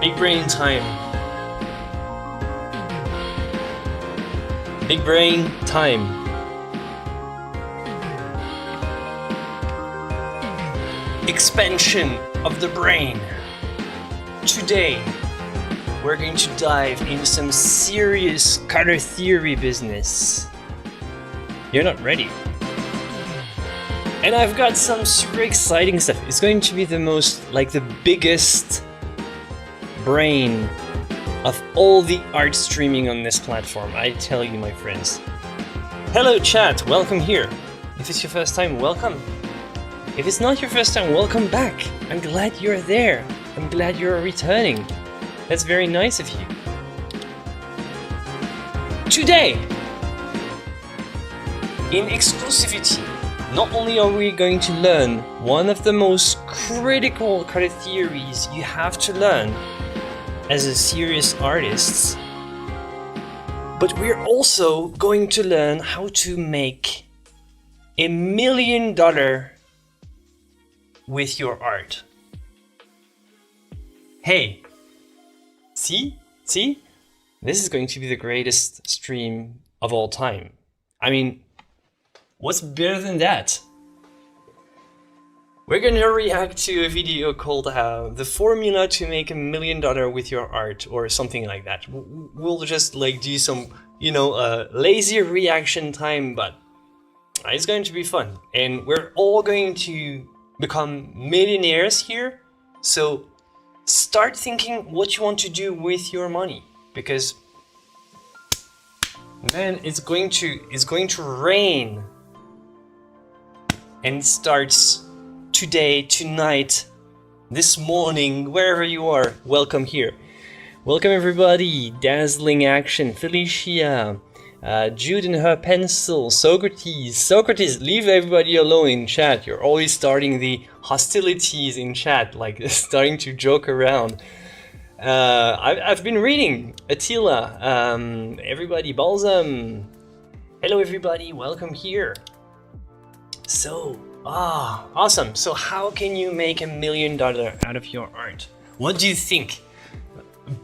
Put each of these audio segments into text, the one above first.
Big brain time. Big brain time. Expansion of the brain. Today, we're going to dive into some serious color theory business. You're not ready. And I've got some super exciting stuff. It's going to be the biggest brain of all the art streaming on this platform, I tell you, my friends. Hello chat, welcome here. If it's your first time, welcome. If it's not your first time, welcome back. I'm glad you're there. I'm glad you're returning. That's very nice of you. Today, in exclusivity, not only are we going to learn one of the most critical color theories you have to learn as a serious artist, but we're also going to learn how to make $1 million with your art. Hey, see? This is going to be the greatest stream of all time. I mean, what's better than that? We're gonna react to a video called The Formula to Make $1 Million with Your Art, or something like that. We'll just do some, lazy reaction time, but it's going to be fun. And we're all going to become millionaires here. So start thinking what you want to do with your money, because man, it's going to rain. And it starts today, tonight, this morning, wherever you are. Welcome here. Welcome everybody. Dazzling Action, Felicia, Jude and her pencil, Socrates, leave everybody alone in chat. You're always starting the hostilities in chat, starting to joke around. I've been reading. Atelier, everybody, Balsam. Hello everybody, welcome here. So, awesome. So how can you make $1 million out of your art? What do you think?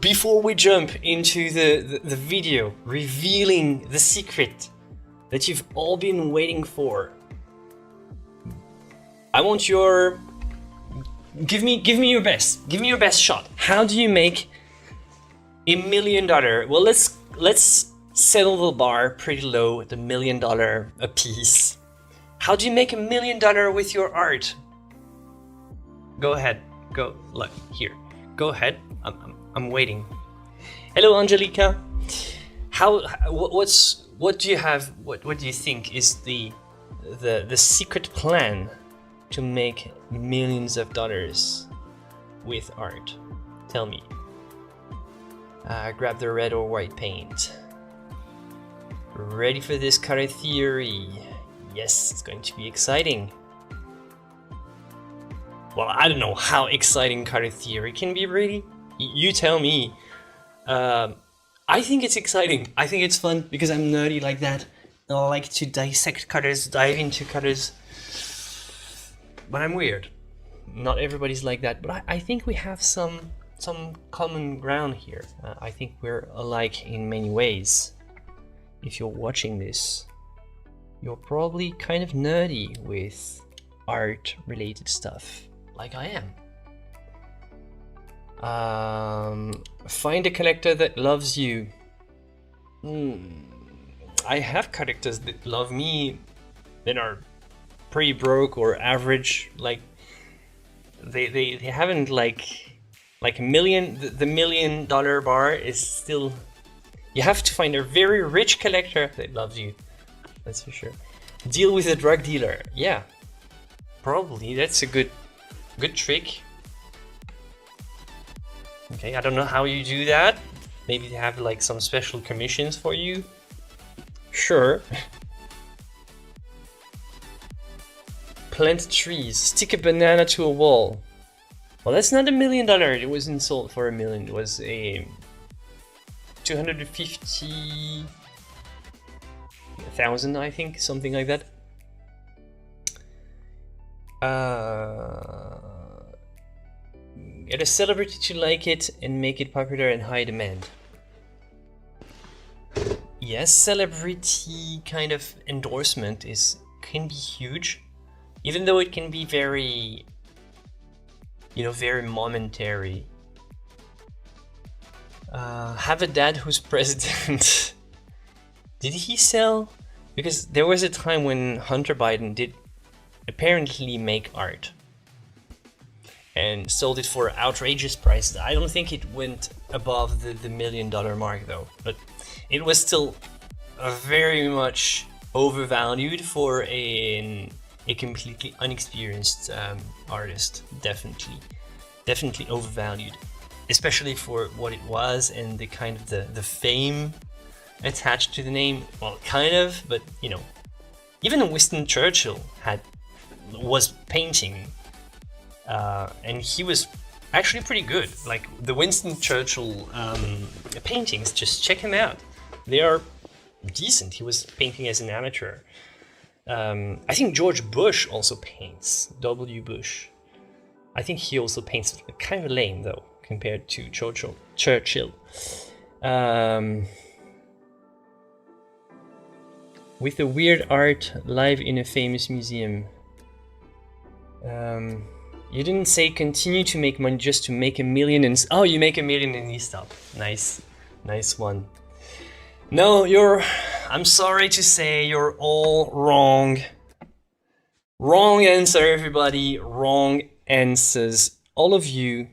Before we jump into the video revealing the secret that you've all been waiting for, I want your... Give me your best. Give me your best shot. How do you make $1 million? Well, let's settle the bar pretty low at $1 million a piece. How do you make $1 million with your art? Go ahead. Go. Look here. Go ahead. I'm waiting. Hello, Angelica. What do you have? What do you think is the secret plan to make millions of dollars with art? Tell me. Grab the red or white paint. Ready for this color theory? Yes, it's going to be exciting. Well, I don't know how exciting color theory can be, really. You tell me. I think it's exciting. I think it's fun because I'm nerdy like that. I like to dissect colors, dive into colors. But I'm weird. Not everybody's like that. But I think we have some common ground here. I think we're alike in many ways. If you're watching this, you're probably kind of nerdy with art-related stuff, like I am. Find a collector that loves you. I have collectors that love me that are pretty broke or average. They haven't $1 million. The $1 million bar is still. You have to find a very rich collector that loves you. That's for sure. Deal with a drug dealer. Yeah, probably. That's a good trick. Okay, I don't know how you do that. Maybe they have some special commissions for you. Sure. Plant trees. Stick a banana to a wall. Well, that's not $1 million. It wasn't sold for $1 million. It was a 250,000, I think, something like that. Get a celebrity to like it and make it popular and high demand. Yes, celebrity kind of endorsement can be huge, even though it can be very, very momentary. Have a dad who's president. Did he sell? Because there was a time when Hunter Biden did apparently make art and sold it for outrageous prices. I don't think it went above the $1 million mark though, but it was still very much overvalued for a completely unexperienced artist. Definitely overvalued, especially for what it was and the kind of the fame attached to the name. Well, kind of, but even Winston Churchill was painting, and he was actually pretty good. Like the Winston Churchill paintings, just check him out. They are decent. He was painting as an amateur. I think George Bush also paints. W. Bush. I think he also paints kind of lame though compared to Churchill. With the weird art live in a famous museum. You didn't say continue to make money just to make $1 million and... Oh, you make $1 million and you stop. Nice one. No, I'm sorry to say you're all wrong. Wrong answer, everybody. Wrong answers. All of you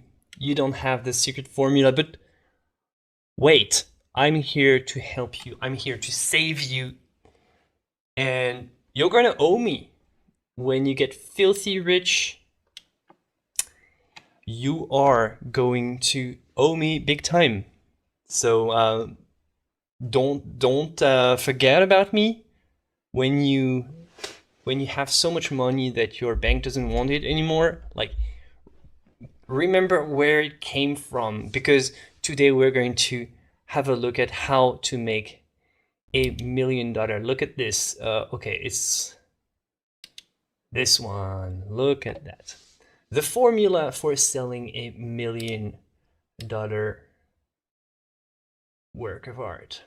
don't have the secret formula, but wait, I'm here to help you. I'm here to save you. And you're gonna owe me when you get filthy rich. You are going to owe me big time. So don't forget about me when you have so much money that your bank doesn't want it anymore. Like, remember where it came from, because today we're going to have a look at how to make $1 million. Look at this. Okay, it's this one. Look at that. The formula for selling $1 million work of art.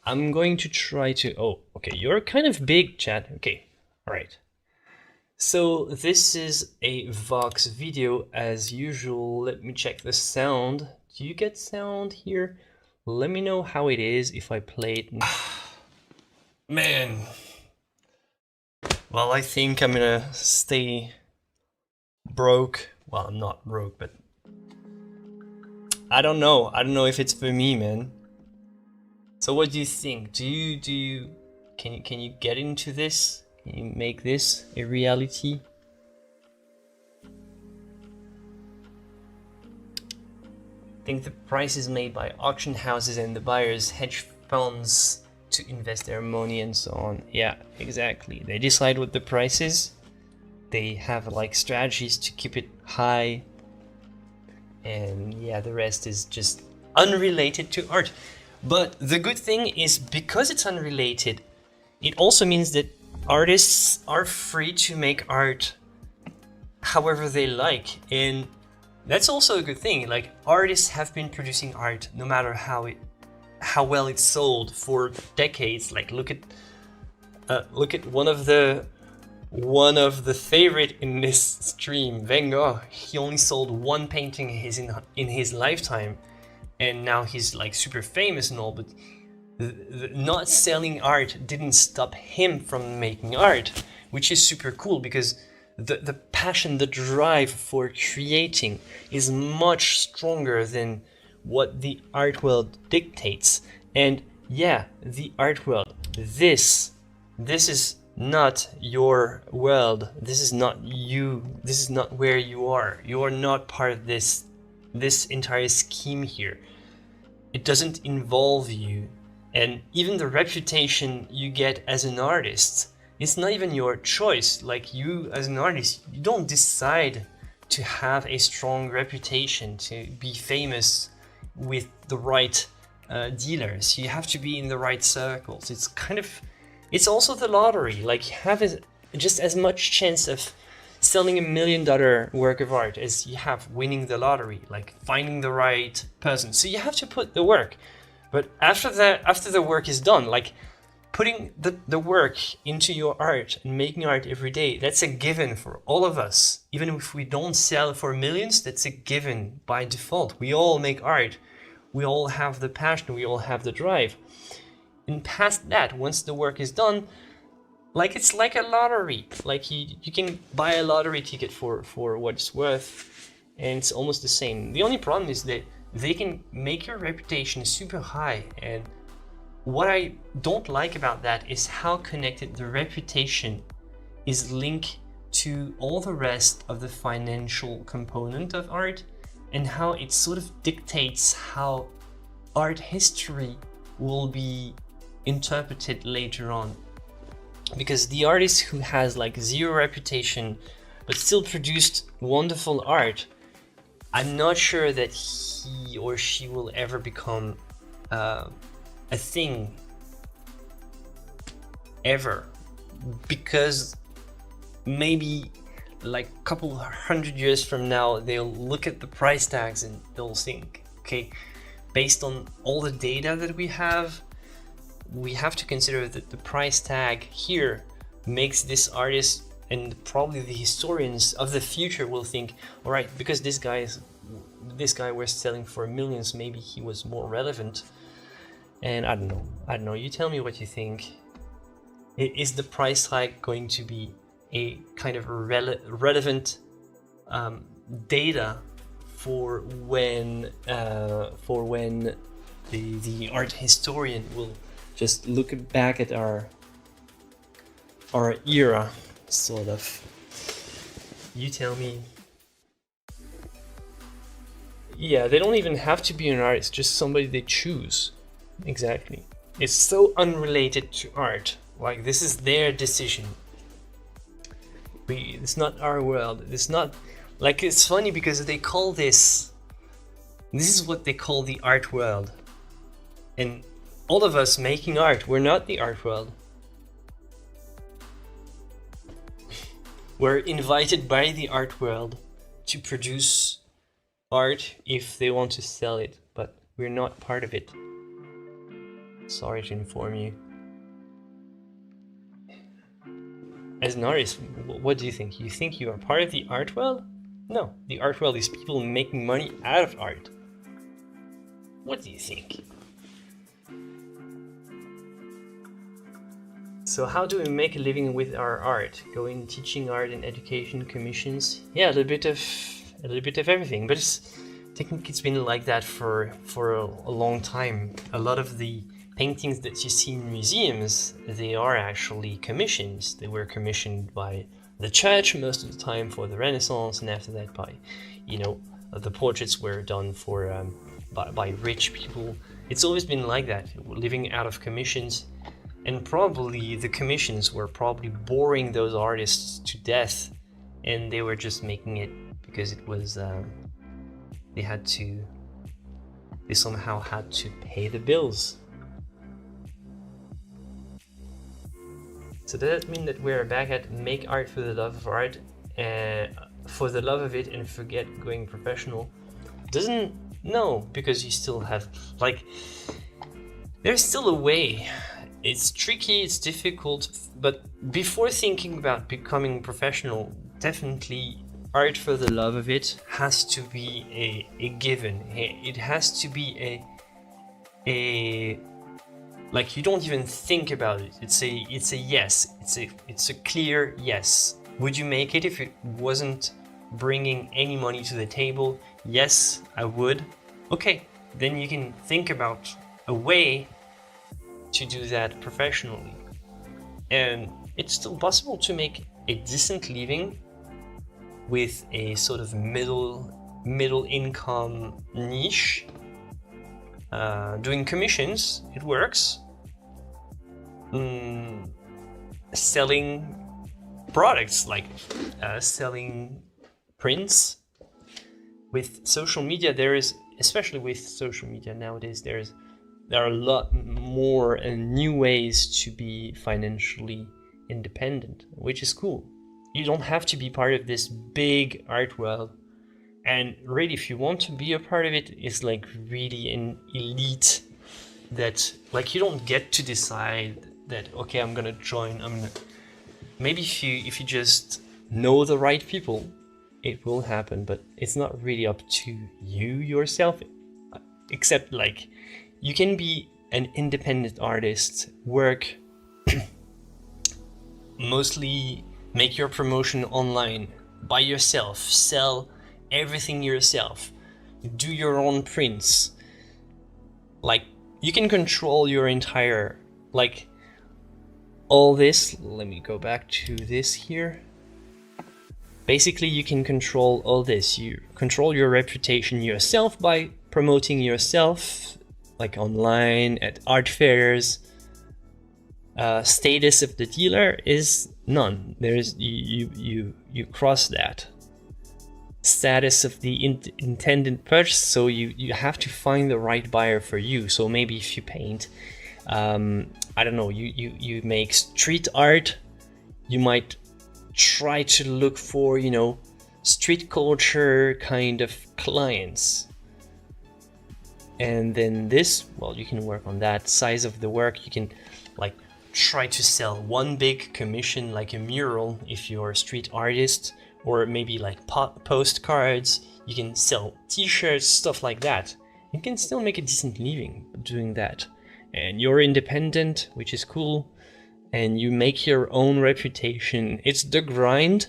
I'm going to try to... Oh, okay, you're kind of big, chat. Okay, all right. So this is a Vox video as usual. Let me check the sound. Do you get sound here? Let me know how it is if I play it. Man. Well, I think I'm gonna stay broke. Well, I'm not broke, but I don't know. I don't know if it's for me, man. So what do you think? Can you get into this? Can you make this a reality? I think the price is made by auction houses and the buyers hedge funds to invest their money and so on. Yeah, exactly. They decide what the price is. They have like strategies to keep it high. And yeah, the rest is just unrelated to art. But the good thing is, because it's unrelated, it also means that artists are free to make art however they like. And that's also a good thing. Like, artists have been producing art no matter how well it's sold for decades. Like, look at one of the favorite in this stream, Van Gogh. He only sold one painting in his lifetime, and now he's like super famous and all. But not selling art didn't stop him from making art, which is super cool, because the passion, the drive for creating is much stronger than what the art world dictates. And yeah, the art world, this is not your world. This is not you. This is not where you are. You are not part of this entire scheme here. It doesn't involve you. And even the reputation you get as an artist, it's not even your choice. Like, you as an artist, you don't decide to have a strong reputation, to be famous with the right dealers. You have to be in the right circles. It's also the lottery. Like, you have just as much chance of selling $1 million work of art as you have winning the lottery, like finding the right person. So you have to put the work. But after the work is done, like putting the work into your art and making art every day, that's a given for all of us. Even if we don't sell for millions, that's a given by default. We all make art. We all have the passion. We all have the drive. And past that, once the work is done, like it's like a lottery. Like you can buy a lottery ticket for what it's worth, and it's almost the same. The only problem is that they can make your reputation super high, and what I don't like about that is how connected the reputation is linked to all the rest of the financial component of art, and how it sort of dictates how art history will be interpreted later on. Because the artist who has like zero reputation but still produced wonderful art, I'm not sure that he or she will ever become a thing ever, because maybe like a couple hundred years from now they'll look at the price tags and they'll think, okay, based on all the data that we have to consider that the price tag here makes this artist, and probably the historians of the future will think, all right, because this guy was selling for millions, maybe he was more relevant. And I don't know, you tell me what you think. Is the price tag going to be a kind of relevant data for when the art historian will just look back at our era, sort of? You tell me. Yeah, they don't even have to be an artist, just somebody they choose. Exactly. It's so unrelated to art. Like, this is their decision. It's not our world. It's not like, it's funny because they call this is what they call the art world. And all of us making art, we're not the art world. We're invited by the art world to produce art if they want to sell it, but we're not part of it. Sorry to inform you. As an artist, what do you think? You think you are part of the art world? No, the art world is people making money out of art. What do you think? So how do we make a living with our art? Going teaching art and education, commissions? Yeah, a little bit of everything. But I think it's been like that for a long time. A lot of the paintings that you see in museums, they are actually commissions. They were commissioned by the church most of the time for the Renaissance, and after that by, the portraits were done for by rich people. It's always been like that, living out of commissions. And probably the commissions were probably boring those artists to death, and they were just making it because it was they somehow had to pay the bills. So does that mean that we're back at make art for the love of art, for the love of it, and forget going professional? No, because you still have, like, there's still a way. It's tricky, it's difficult, but before thinking about becoming professional, definitely art for the love of it has to be a given. It has to be a like, you don't even think about it. It's a yes. It's a clear yes. Would you make it if it wasn't bringing any money to the table? Yes, I would. Okay, then you can think about a way to do that professionally. And it's still possible to make a decent living with a sort of middle income niche. Doing commissions, it works. Selling products, like selling prints. With social media, especially with social media nowadays, there are a lot more and new ways to be financially independent, which is cool. You don't have to be part of this big art world. And really, if you want to be a part of it, it's like really an elite that, like, you don't get to decide that, okay, I'm gonna join, maybe if you just know the right people, it will happen, but it's not really up to you yourself, except like you can be an independent artist, work mostly, make your promotion online by yourself, sell everything yourself, do your own prints. Like, you can control your entire, like, all this. Let me go back to this here. Basically, you can control all this. You control your reputation yourself by promoting yourself, like online, at art fairs. Status of the dealer is none. There's you cross that. Status of the intended purchase, so you have to find the right buyer for you. So maybe if you paint, I don't know, you make street art, you might try to look for, you know, street culture kind of clients. And then this, well, you can work on that size of the work. You can like try to sell one big commission, like a mural if you're a street artist, or maybe like postcards. You can sell t-shirts, stuff like that. You can still make a decent living doing that. And you're independent, which is cool. And you make your own reputation. It's the grind,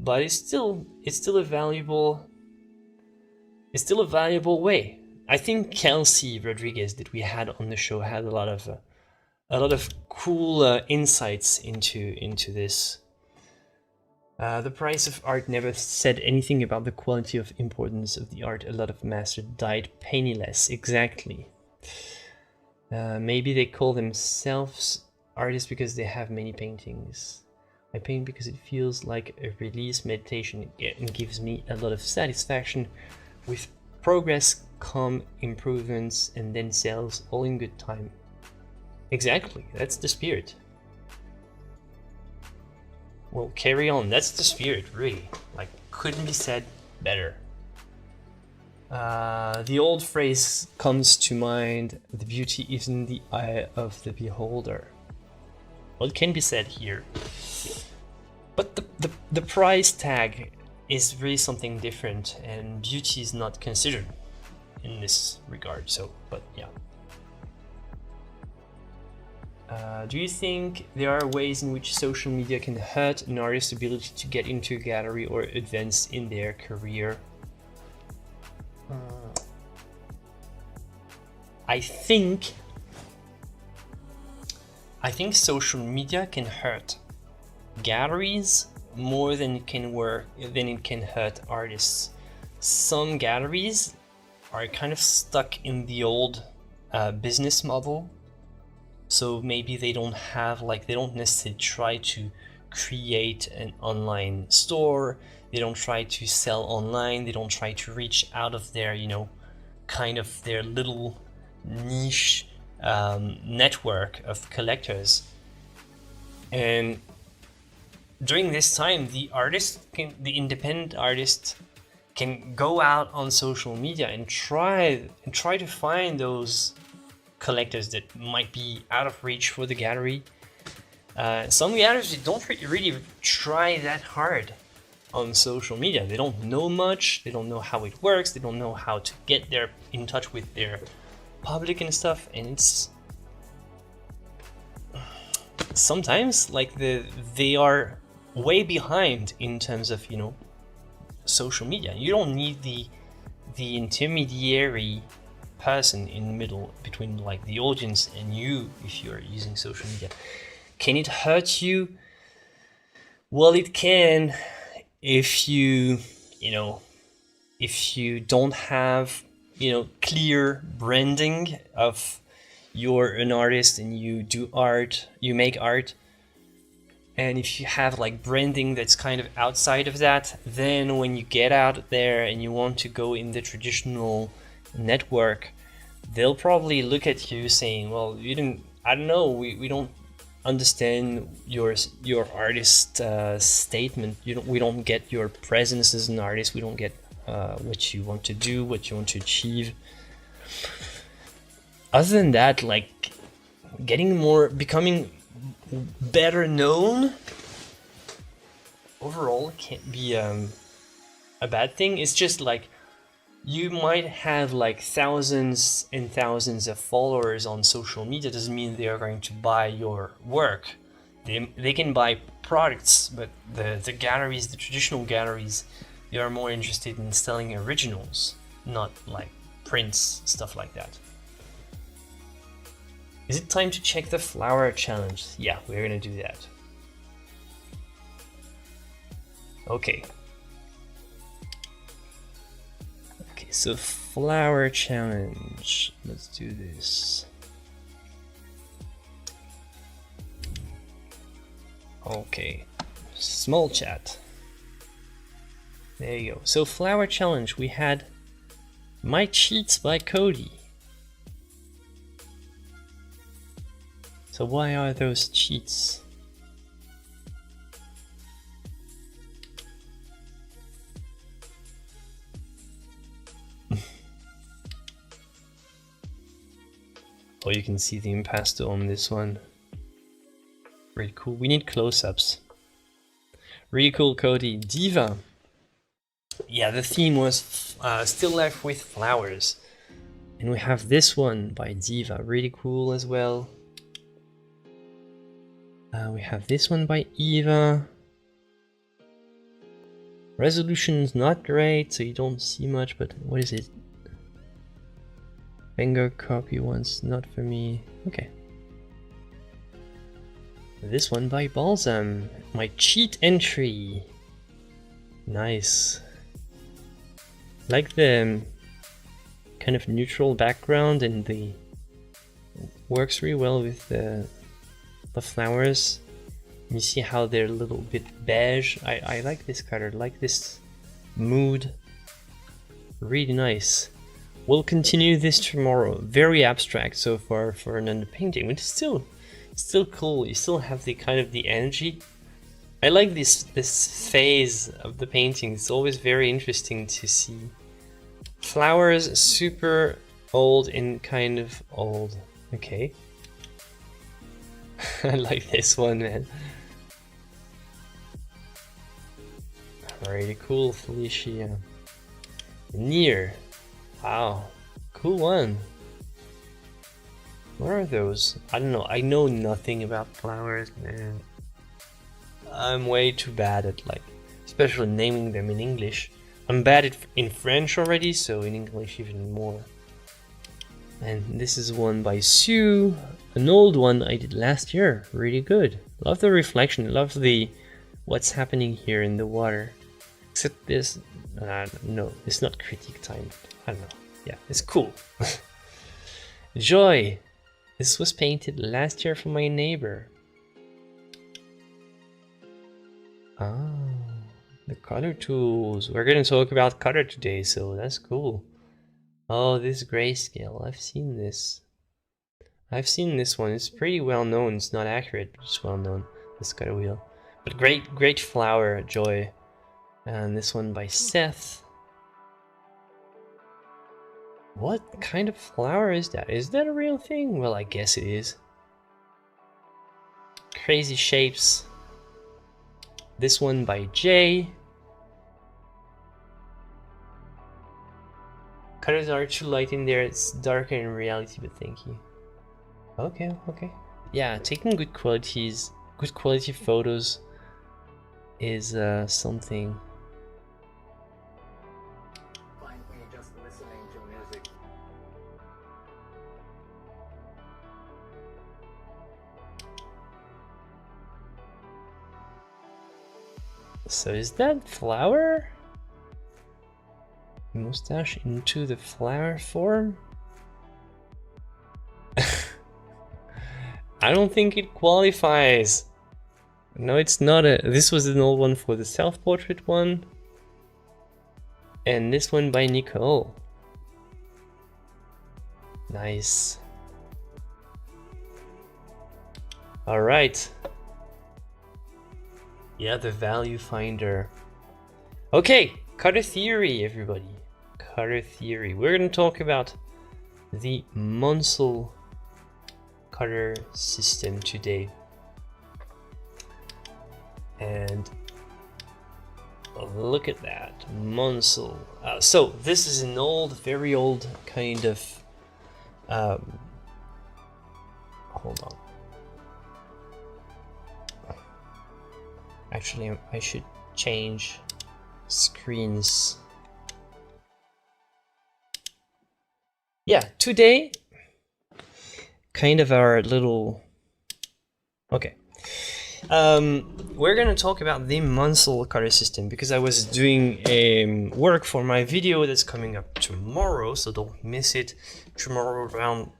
but it's still a valuable way. I think Kelsey Rodriguez that we had on the show had a lot of cool insights into this. The price of art never said anything about the quality of importance of the art. A lot of masters died penniless. Exactly. Maybe they call themselves artists because they have many paintings. I paint because it feels like a release meditation and gives me a lot of satisfaction. With progress come improvements and then sales, all in good time. Exactly, that's the spirit. Well, carry on, that's the spirit, really. Like, couldn't be said better. The old phrase comes to mind, the beauty is in the eye of the beholder. Well, it can be said here. But the price tag is really something different, and beauty is not considered in this regard, so, but yeah. Do you think there are ways in which social media can hurt an artist's ability to get into a gallery or advance in their career? I think social media can hurt galleries more than it can hurt artists. Some galleries are kind of stuck in the old business model. So maybe they don't necessarily try to create an online store. They don't try to sell online. They don't try to reach out of their, kind of their little niche network of collectors. And during this time, the independent artist can go out on social media and try to find those collectors that might be out of reach for the gallery. Some galleries don't really try that hard on social media. They don't know much. They don't know how it works. They don't know how to get in touch with their public and stuff. And it's sometimes like they are way behind in terms of social media. You don't need the intermediary person in the middle between like the audience and you if you're using social media. Can it hurt you? Well, it can if you don't have clear branding of you're an artist and you do art, you make art. And if you have like branding that's kind of outside of that, then when you get out there and you want to go in the traditional network, they'll probably look at you saying, well, we don't understand your artist statement. We don't get your presence as an artist. We don't get what you want to do, what you want to achieve. Other than that, like becoming better known overall can't be a bad thing. It's just like you might have like thousands and thousands of followers on social media. Doesn't mean they are going to buy your work. They can buy products, but the galleries, the traditional galleries, they are more interested in selling originals, not like prints, stuff like that. Is it time to check the flower challenge? Yeah, we're gonna do that. Okay. Okay, so flower challenge. Let's do this. Okay, small chat. There you go. So flower challenge, we had My Cheats by Cody. So why are those cheats? Oh, you can see the impasto on this one. Really cool. We need close-ups. Really cool, Cody. Diva. Yeah, the theme was still left with flowers. And we have this one by Diva. Really cool as well. We have this one by Eva. Resolution's not great, so you don't see much, but what is it? Finger copy once, not for me. Okay. This one by Balsam. My cheat entry. Nice. Like the kind of neutral background, and the works really well with the flowers. You see how they're a little bit beige. I like this color, like this mood. Really nice. We'll continue this tomorrow. Very abstract so far for an underpainting, but it's still cool. You still have the kind of the energy. I like this phase of the painting. It's always very interesting to see flowers super old and kind of old. Okay. I like this one, man. Really cool, Felicia. Near. Wow, cool one. What are those? I don't know. I know nothing about flowers, man. I'm way too bad at, like, especially naming them in English. I'm bad at in French already, so in English even more. And this is one by Sue, an old one I did last year. Really good. Love the reflection. Love the what's happening here in the water. Except this, no, it's not critique time. I don't know. Yeah, it's cool. Joy. This was painted last year for my neighbor. Ah, the color tools. We're gonna talk about color today, so that's cool. Oh, this grayscale. I've seen this. I've seen this one. It's pretty well known. It's not accurate, but it's well known. This color wheel. But great flower, Joy. And this one by Seth. What kind of flower is that? Is that a real thing? Well, I guess it is. Crazy shapes. This one by Jay. Colors are too light in there. It's darker in reality, but thank you. Okay, okay. Yeah, taking good quality photos is something. Just listening to music. So is that flower? Mustache into the flower form? I don't think it qualifies. No, it's not a... This was an old one for the self-portrait one. And this one by Nicole. Nice. All right. Yeah, the value finder. Okay, color theory, everybody. Color theory. We're going to talk about the Munsell color system today. And look at that, Munsell. So this is an old, very old kind of. Hold on. Actually, I should change screens. Yeah, today, kind of our little. Okay. We're gonna talk about the Munsell color system because I was doing work for my video that's coming up tomorrow, so don't miss it. Tomorrow around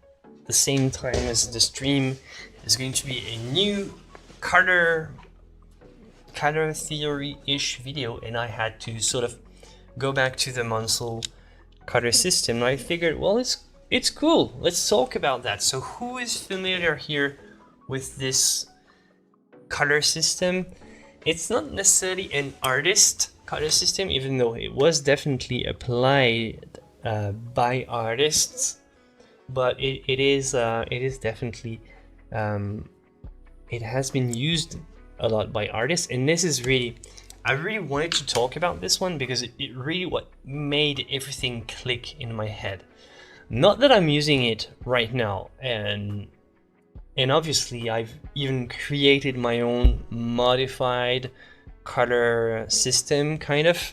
the same time as the stream is going to be a new color theory-ish video, and I had to sort of go back to the Munsell color system. And I figured, well, it's cool. Let's talk about that. So who is familiar here with this color system? It's not necessarily an artist color system, even though it was definitely applied by artists, but it is definitely it has been used a lot by artists. And this is really, I really wanted to talk about this one because it really what made everything click in my head. Not that I'm using it right now, and obviously I've even created my own modified color system, kind of,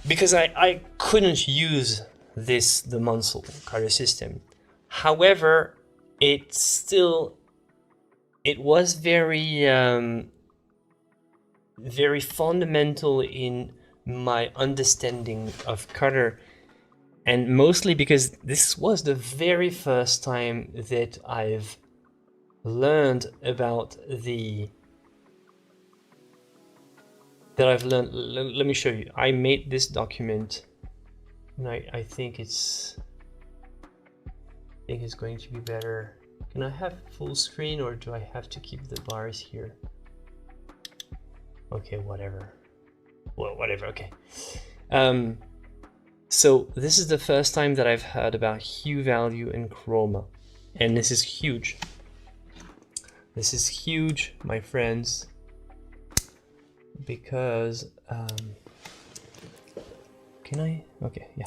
because I couldn't use the Munsell color system. However, it was very very fundamental in my understanding of color, and mostly because this was the very first time that I've learned about let me show you. I made this document, and I think it's going to be better. Can I have full screen, or do I have to keep the bars here? Okay, whatever. Well, whatever, okay. So this is the first time that I've heard about hue, value, and chroma. And this is huge. This is huge, my friends, because, can I? Okay, yeah.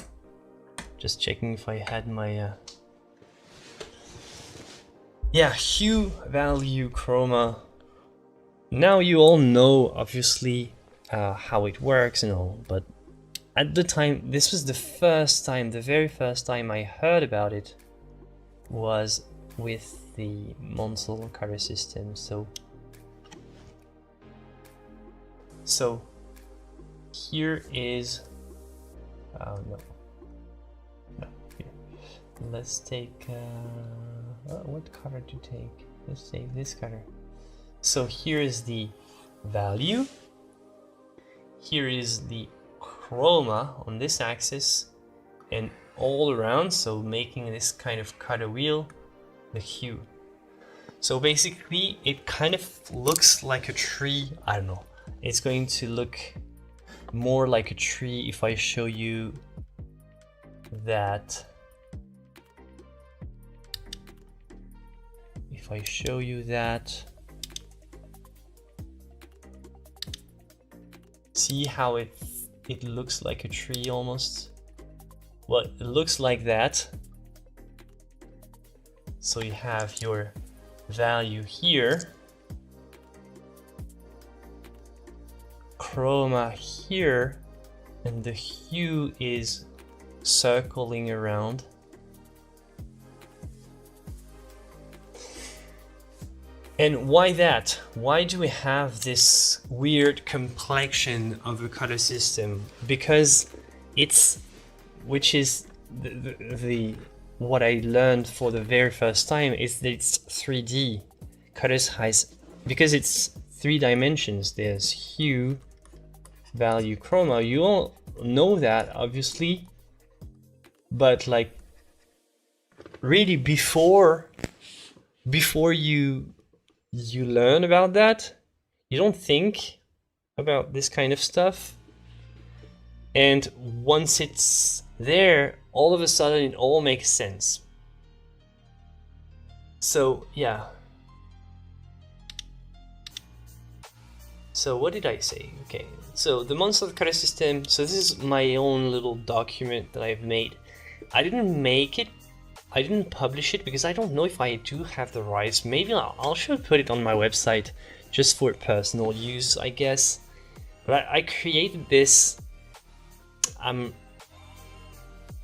Just checking if I had my, yeah, hue, value, chroma. Now you all know, obviously, how it works and all, but at the time, this was the first time, the very first time I heard about it was with the Munsell color system. So here is, no, here. Let's take, what color to take? Let's take this color. So here is the value, here is the chroma on this axis, and all around, so making this kind of color wheel, the hue. So basically it kind of looks like a tree. I don't know, it's going to look more like a tree if I show you that. If I show you that, see how it looks like a tree almost? Well, it looks like that. So you have your value here, chroma here, and the hue is circling around. And why that? Why do we have this weird complexion of a color system? Because which is the what I learned for the very first time is that it's 3D. Colors has, because it's 3 dimensions. There's hue, value, chroma. You all know that, obviously, but like really before you you learn about that. You don't think about this kind of stuff. And once it's there, all of a sudden it all makes sense. So, yeah. So what did I say? Okay, so the Munsell color system. So this is my own little document that I've made. I didn't make it. I didn't publish it because I don't know if I do have the rights. Maybe I'll should put it on my website just for personal use, I guess. But I created this.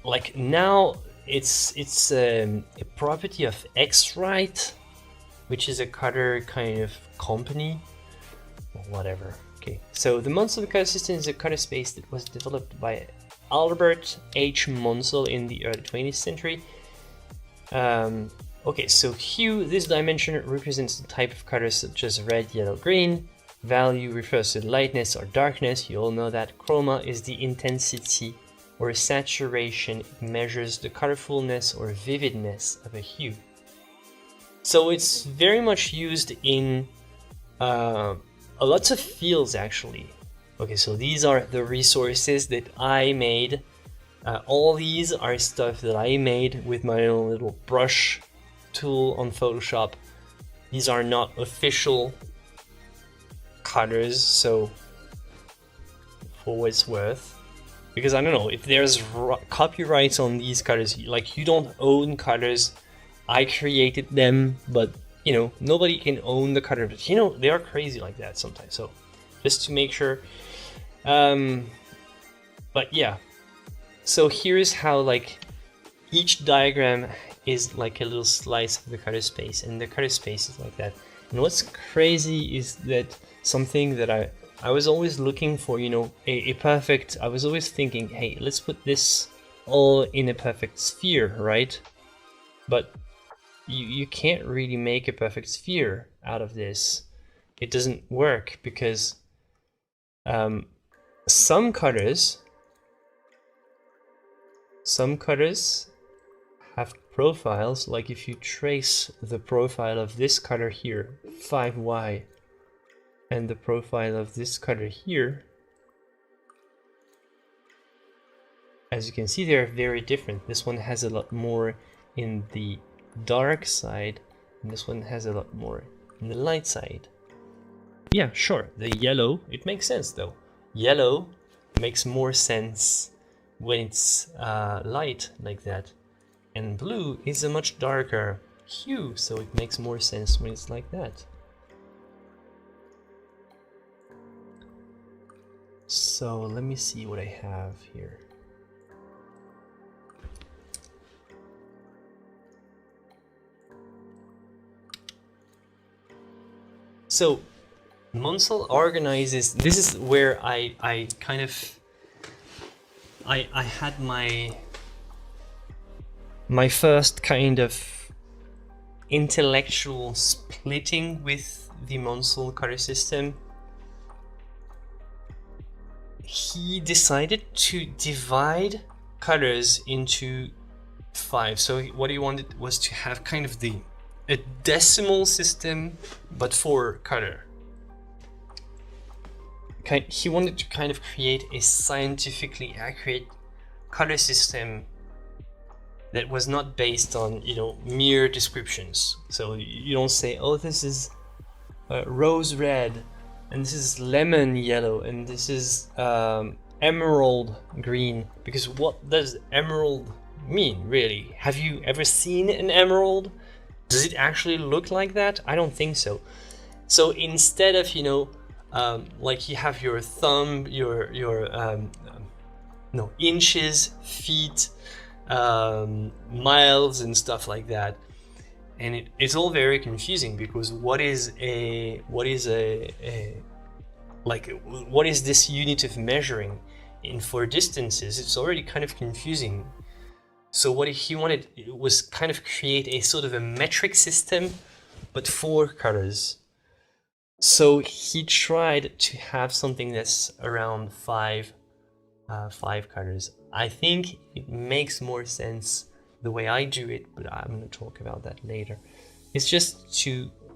Like now it's a property of X-Rite, which is a color kind of company. Whatever. Okay, so the Munsell color system is a color space that was developed by Albert H. Munsell in the early 20th century. Okay, so hue, this dimension represents the type of colors such as red, yellow, green. Value refers to lightness or darkness. You all know that. Chroma is the intensity or saturation. It measures the colorfulness or vividness of a hue. So it's very much used in lots of fields actually. Okay, so these are the resources that I made. All these are stuff that I made with my own little brush tool on Photoshop. These are not official colors, so for what it's worth, because I don't know if there's copyrights on these colors. Like, you don't own colors. I created them, but you know, nobody can own the color. But you know, they are crazy like that sometimes. So just to make sure. But yeah. So here's how like each diagram is like a little slice of the color space, and the color space is like that. And what's crazy is that something that I was always looking for, you know, a perfect. I was always thinking, hey, let's put this all in a perfect sphere, right? But you can't really make a perfect sphere out of this. It doesn't work because some colors have profiles. Like if you trace the profile of this color here, 5Y, and the profile of this color here, as you can see, they're very different. This one has a lot more in the dark side, and this one has a lot more in the light side. Yeah, sure, the yellow, it makes sense though. Yellow makes more sense when it's light like that, and blue is a much darker hue, so it makes more sense when it's like that. So let me see what I have here. So Munsell organizes, this is where I kind of I had my first kind of intellectual splitting with the Munsell color system. He decided to divide colors into 5. So what he wanted was to have kind of a decimal system, but for color. He wanted to kind of create a scientifically accurate color system that was not based on, you know, mere descriptions. So you don't say, oh, this is rose red, and this is lemon yellow, and this is emerald green, because what does emerald mean, really? Have you ever seen an emerald? Does it actually look like that? I don't think so. So instead of, you know, like you have your thumb, your inches, feet, miles and stuff like that, and it's all very confusing, because what is this unit of measuring in for distances? It's already kind of confusing. So what he wanted was kind of create a sort of a metric system, but for colors. So he tried to have something that's around five colors. I think it makes more sense the way I do it, but I'm going to talk about that later. It's just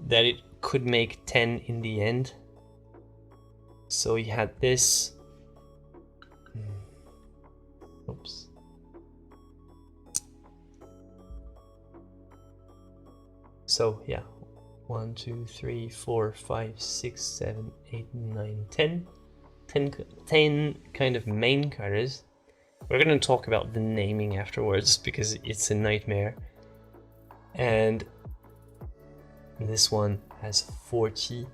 that it could make 10 in the end. So you had this. Oops. So yeah, 1, 2, 3, 4, 5, 6, 7, 8, 9, 10. 10 kind of main cutters. We're going to talk about the naming afterwards because it's a nightmare. And this one has 40.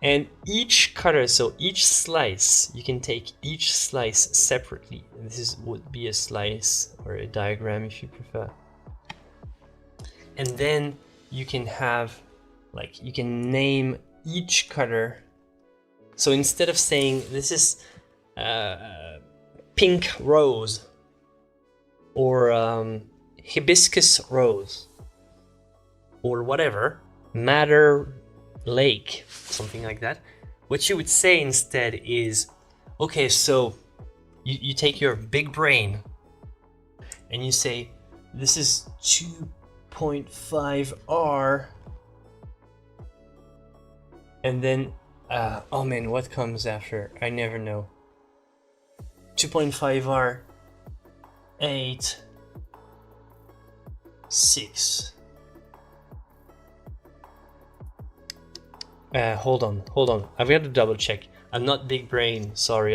And each cutter, so each slice, you can take each slice separately. This would be a slice or a diagram if you prefer. And then you can have, like, you can name each cutter. So instead of saying this is pink rose or hibiscus rose or whatever, madder lake, something like that, what you would say instead is, okay, so you take your big brain and you say this is 2.5 R, and then oh man, what comes after? I never know. 2.5 R 8 6. Hold on. I've got to double check. I'm not big brain. Sorry.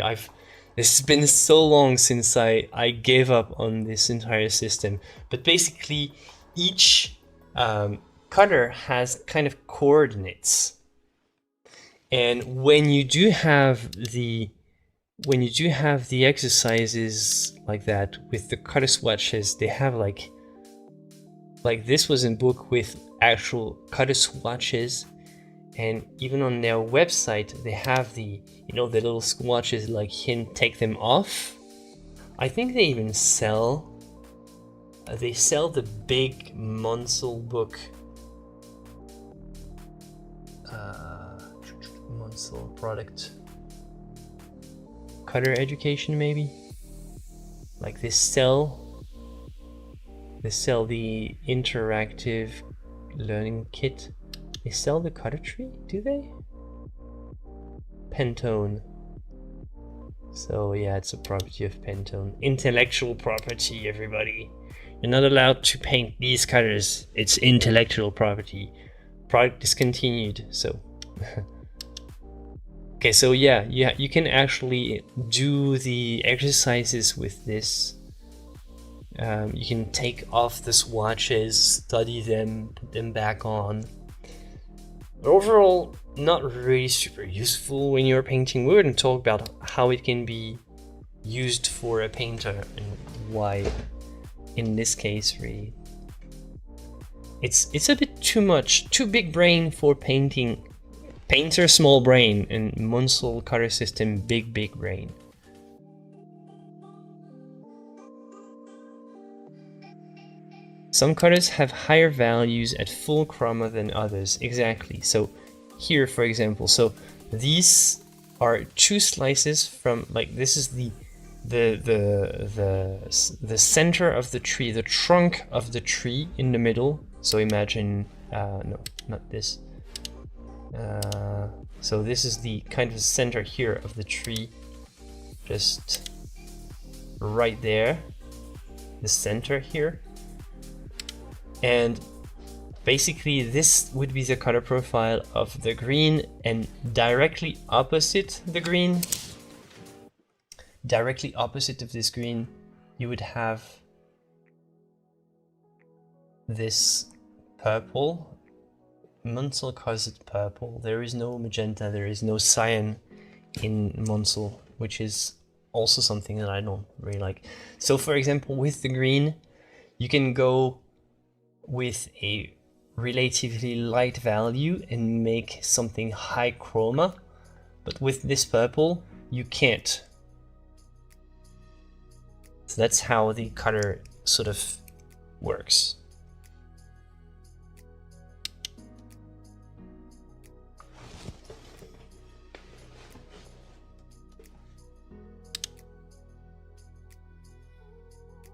This has been so long since I gave up on this entire system. But basically, each cutter has kind of coordinates. And when you do have the exercises like that with the cutter swatches, they have like this was in book with actual cutter swatches, and even on their website they have the the little swatches, like you can take them off. I think they even sell the big Munsell book. Munsell product. Cutter education, maybe? Like they sell the interactive learning kit. They sell the cutter tree, do they? Pantone. So yeah, it's a property of Pantone. Intellectual property, everybody. You're not allowed to paint these cutters. It's intellectual property. Product discontinued, so. Okay, so yeah, you can actually do the exercises with this. You can take off the swatches, study them, put them back on. But overall, not really super useful when you're painting. We're going to talk about how it can be used for a painter and why in this case really. It's a bit too much, too big brain for painting. Painter small brain, and Munsell cutter system big brain. Some cutters have higher values at full chroma than others. Exactly. So here, for example, so these are two slices from, like, this is the center of the tree, the trunk of the tree in the middle. So imagine, no, not this. So this is the kind of center here of the tree, just right there, the center here. And basically this would be the color profile of the green, and directly opposite the green, directly opposite of this green, you would have this purple. Munsell calls it purple. There is no magenta, there is no cyan in Munsell, which is also something that I don't really like. So for example, with the green, you can go with a relatively light value and make something high chroma, but with this purple, you can't. So that's how the cutter sort of works.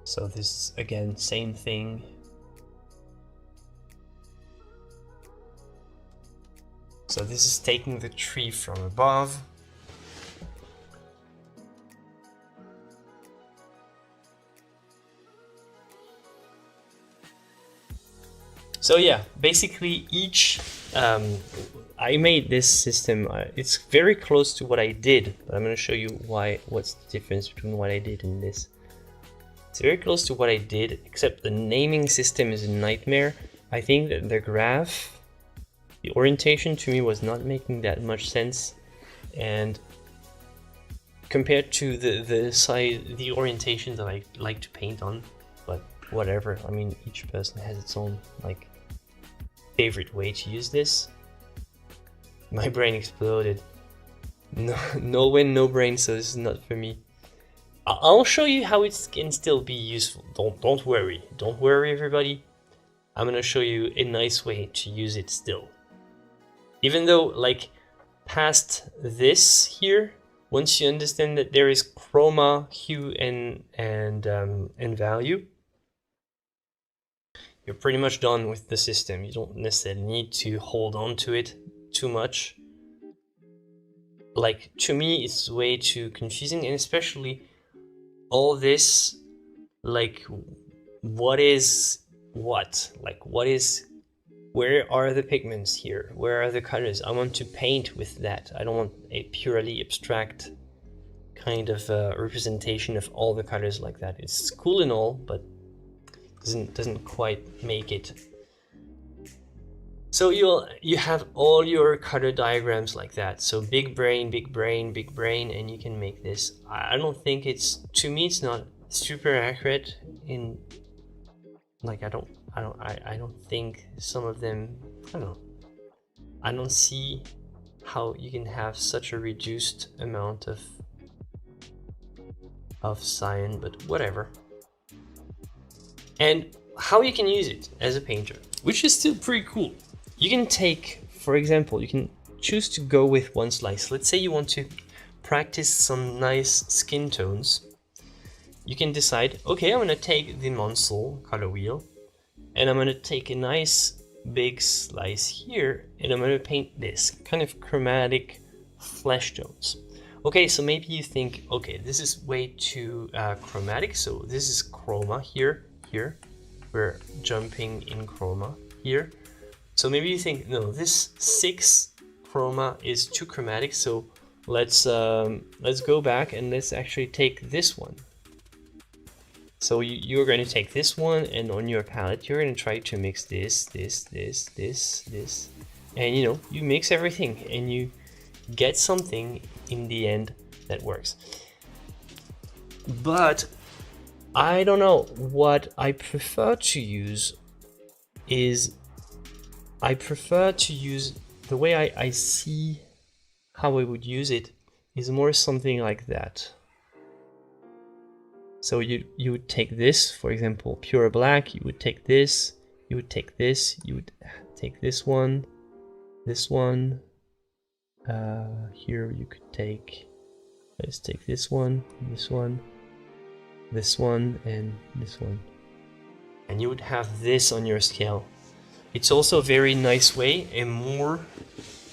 So this, again, same thing. So this is taking the tree from above. So yeah, basically each, I made this system, it's very close to what I did, but I'm going to show you what's the difference between what I did and this. It's very close to what I did, except the naming system is a nightmare. I think that the graph, the orientation to me was not making that much sense, and compared to the size, the orientation that I like to paint on, but whatever. I mean, each person has its own like favorite way to use this. My brain exploded. No win, no brain, so this is not for me. I'll show you how it can still be useful. Don't worry. Don't worry, everybody. I'm gonna show you a nice way to use it still. Even though, like, past this here, once you understand that there is chroma, hue, and value, you're pretty much done with the system. You don't necessarily need to hold on to it too much. Like, to me, it's way too confusing, and especially all this, like, what is what? Like, what is, where are the pigments here? Where are the colors? I want to paint with that. I don't want a purely abstract kind of representation of all the colors like that. It's cool and all, but doesn't quite make it. So you have all your color diagrams like that. So big brain, big brain, big brain, and you can make this. I don't think it's, to me, it's not super accurate in, like, I don't think some of them, I don't know. I don't see how you can have such a reduced amount of cyan, but whatever. And how you can use it as a painter, which is still pretty cool. You can take, for example, you can choose to go with one slice. Let's say you want to practice some nice skin tones. You can decide, okay, I'm gonna take the Munsell color wheel, and I'm gonna take a nice big slice here, and I'm gonna paint this kind of chromatic flesh tones. Okay, so maybe you think, okay, this is way too chromatic, so this is chroma here. We're jumping in chroma here. So maybe you think, no, this 6 chroma is too chromatic, so let's go back and let's actually take this one. So you're going to take this one, and on your palette you're going to try to mix this, and you know, you mix everything and you get something in the end that works. But I don't know, what I prefer to use is, I prefer to use, the way I see how I would use it is more something like that. So you would take this, for example, pure black, you would take this, you would take this, you would take this one, here you could take, let's take this one, and this one, and you would have this on your scale. It's also a very nice way, a more,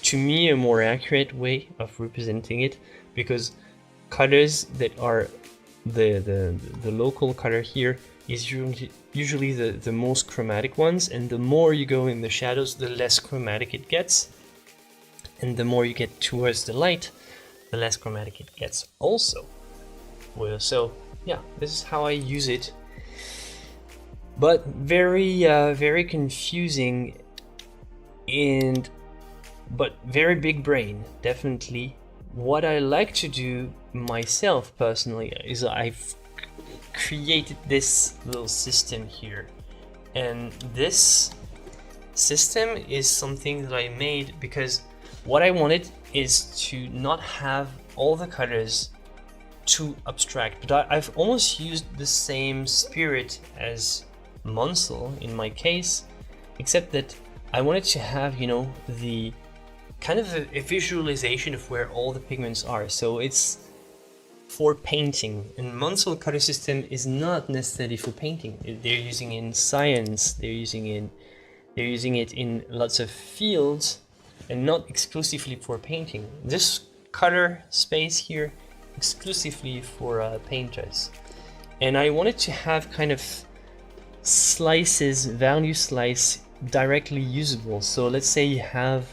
to me, a more accurate way of representing it, because colors that are the local color here is usually the most chromatic ones, and the more you go in the shadows, the less chromatic it gets, and the more you get towards the light, the less chromatic it gets also. Well, so yeah, this is how I use it, but very confusing, but very big brain, definitely. What I like to do myself personally is I've created this little system here, and this system is something that I made because what I wanted is to not have all the colors too abstract, but I've almost used the same spirit as Munsell in my case, except that I wanted to have, you know, the kind of a visualization of where all the pigments are. So it's for painting, and Munsell color system is not necessarily for painting. They're using it in science, they're using it in lots of fields, and not exclusively for painting. This color space here exclusively for painters. And I wanted to have kind of slices, value slice, directly usable. So let's say you have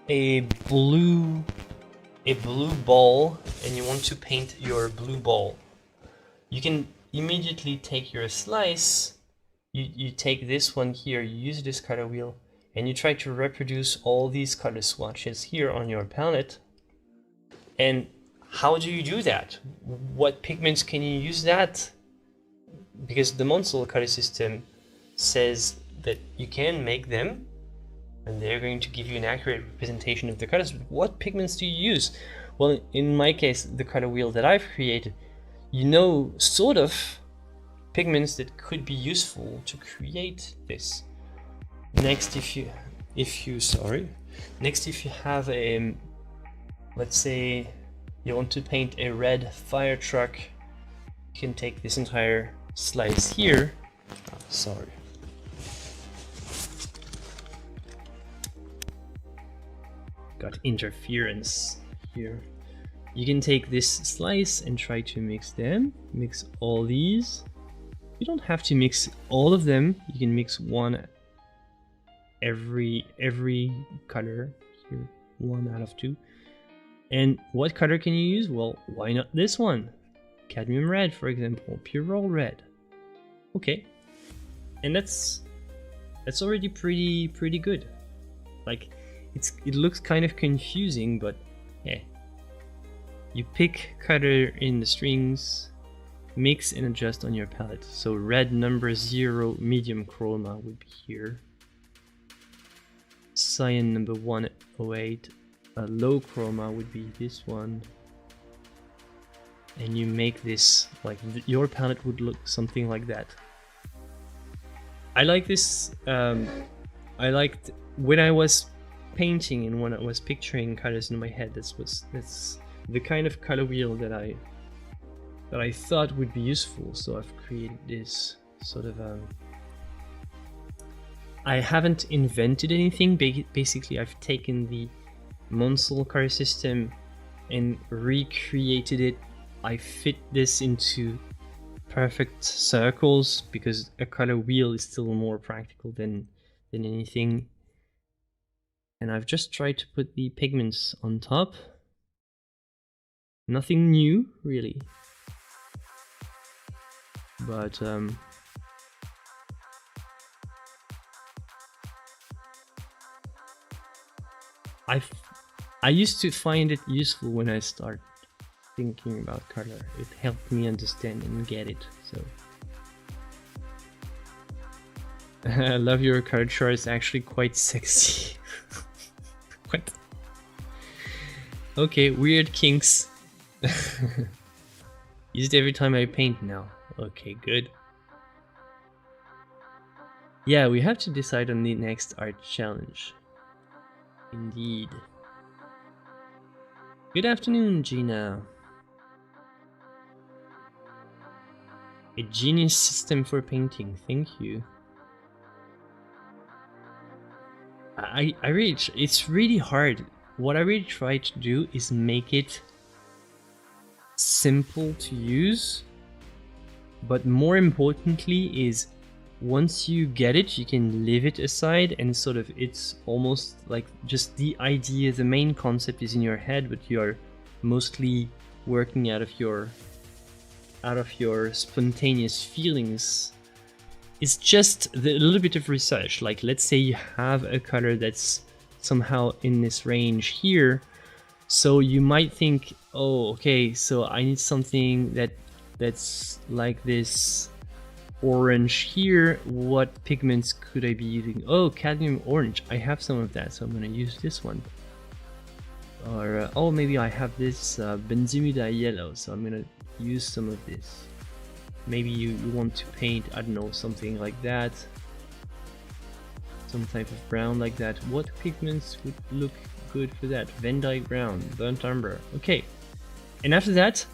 a blue ball and you want to paint your blue ball. You can immediately take your slice, you take this one here, you use this color wheel, and you try to reproduce all these color swatches here on your palette. And how do you do that? What pigments can you use that? Because the Munsell color system says that you can make them, and they're going to give you an accurate representation of the colors. But what pigments do you use? Well, in my case, the color wheel that I've created, you know, sort of pigments that could be useful to create this. Next, if you have a, let's say you want to paint a red fire truck, you can take this entire slice here. Got interference here. You can take this slice and try to mix them. Mix all these. You don't have to mix all of them. You can mix one every color here, 1 out of 2. And what color can you use? Well, why not this one? Cadmium red, for example, purell red. Okay, and that's already pretty good. Like, it looks kind of confusing, but yeah. You pick color in the strings, mix and adjust on your palette. So red number 0 medium chroma would be here. Cyan number 108 low chroma would be this one. And you make this, like, your palette would look something like that. I like this. I liked when I was painting and when I was picturing colors in my head. That's the kind of color wheel that I thought would be useful. So I've created this sort of. I haven't invented anything. Basically, I've taken the Munsell color system and recreated it. I fit this into perfect circles because a color wheel is still more practical than anything. And I've just tried to put the pigments on top. Nothing new, really. But I used to find it useful when I start thinking about color. It helped me understand and get it. So I love your color chart. It's actually quite sexy. What? Okay, weird kinks. Use it every time I paint now. Okay, good. Yeah, we have to decide on the next art challenge. Indeed. Good afternoon, Gina. A genius system for painting. Thank you. It's really hard. What I really try to do is make it simple to use, but more importantly is once you get it, you can leave it aside and sort of, it's almost like just the idea, the main concept is in your head, but you're mostly working out of your spontaneous feelings. It's just a little bit of research. Like, let's say you have a color that's somehow in this range here, so you might think, oh, okay, so I need something that's like this orange here. What pigments could I be using? Oh, cadmium orange, I have some of that, so I'm gonna use this one. Or oh, maybe I have this benzimida yellow, so I'm gonna use some of this. Maybe you want to paint, I don't know, something like that, some type of brown like that. What pigments would look good for that? Van Dyke brown, burnt umber. Okay, and after that,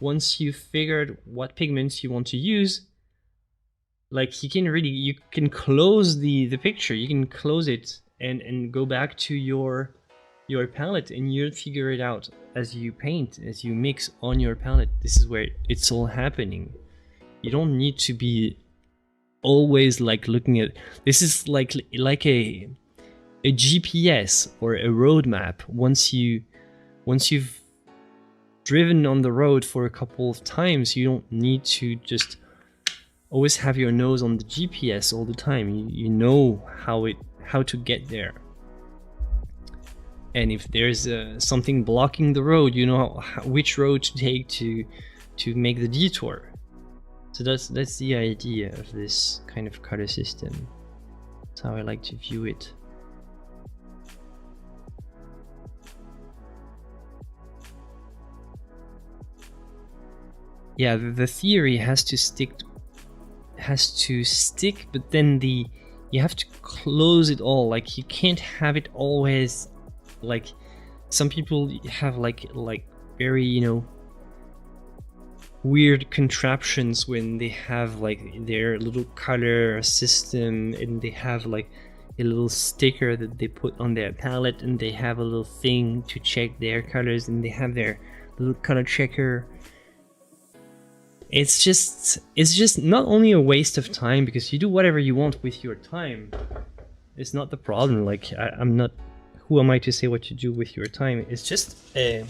once you've figured what pigments you want to use, like you can close the picture, you can close it and go back to your palette, and you'll figure it out as you paint, as you mix on your palette. This is where it's all happening. You don't need to be always like looking at this. Is like a GPS or a roadmap. Once you've driven on the road for a couple of times, you don't need to just always have your nose on the GPS all the time. You know how to get there. And if there's something blocking the road, you know which road to take to make the detour. So that's the idea of this kind of color system. That's how I like to view it. Yeah, the theory has to stick, but then you have to close it all. Like, you can't have it always. Like, some people have like very, you know, weird contraptions when they have like their little color system, and they have like a little sticker that they put on their palette, and they have a little thing to check their colors, and they have their little color checker. It's just not only a waste of time, because you do whatever you want with your time. It's not the problem. Like, I'm not, who am I to say what to do with your time? It's just a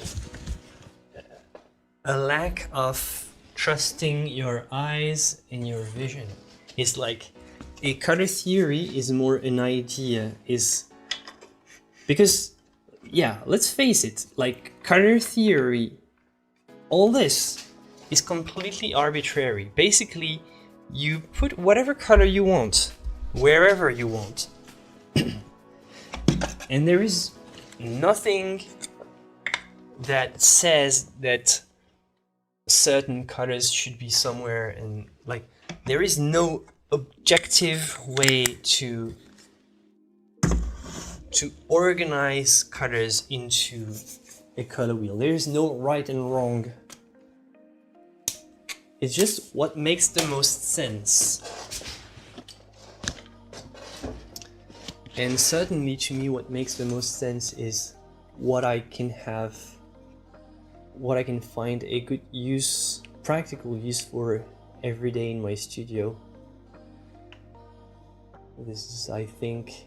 lack of trusting your eyes and your vision. It's like a color theory is more an idea, is because, yeah, let's face it, like color theory, all this is completely arbitrary. Basically, you put whatever color you want, wherever you want. And there is nothing that says that certain colors should be somewhere, and like there is no objective way to organize colors into a color wheel. There is no right and wrong. It's just what makes the most sense. And certainly to me, what makes the most sense is what I can find a good use, practical use for every day in my studio. This is, I think,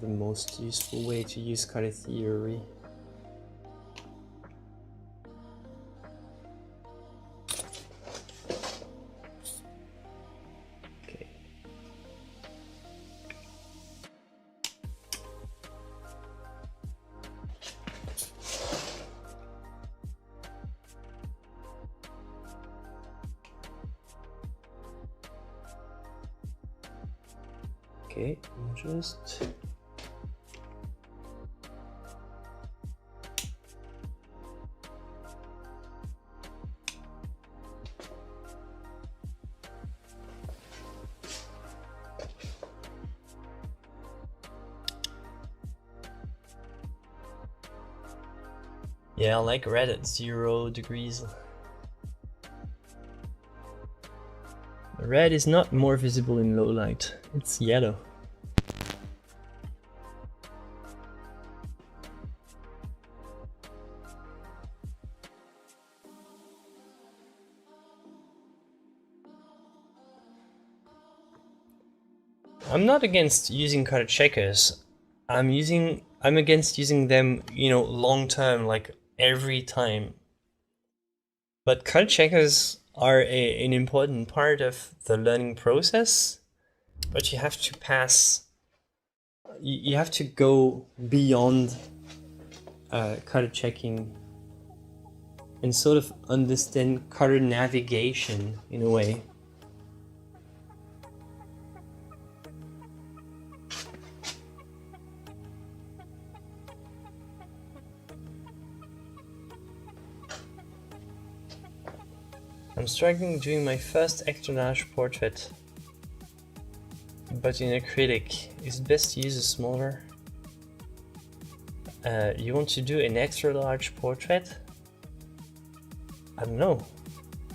the most useful way to use color theory. Okay, just yeah, I like red at 0 degrees. Red is not more visible in low light, it's yellow. I'm not against using color checkers. I'm against using them, you know, long term, like every time. But color checkers are an important part of the learning process, but you have to pass, you have to go beyond color checking and sort of understand color navigation in a way. I'm struggling doing my first extra large portrait, but in acrylic. Is it best to use a smaller? You want to do an extra large portrait? I don't know.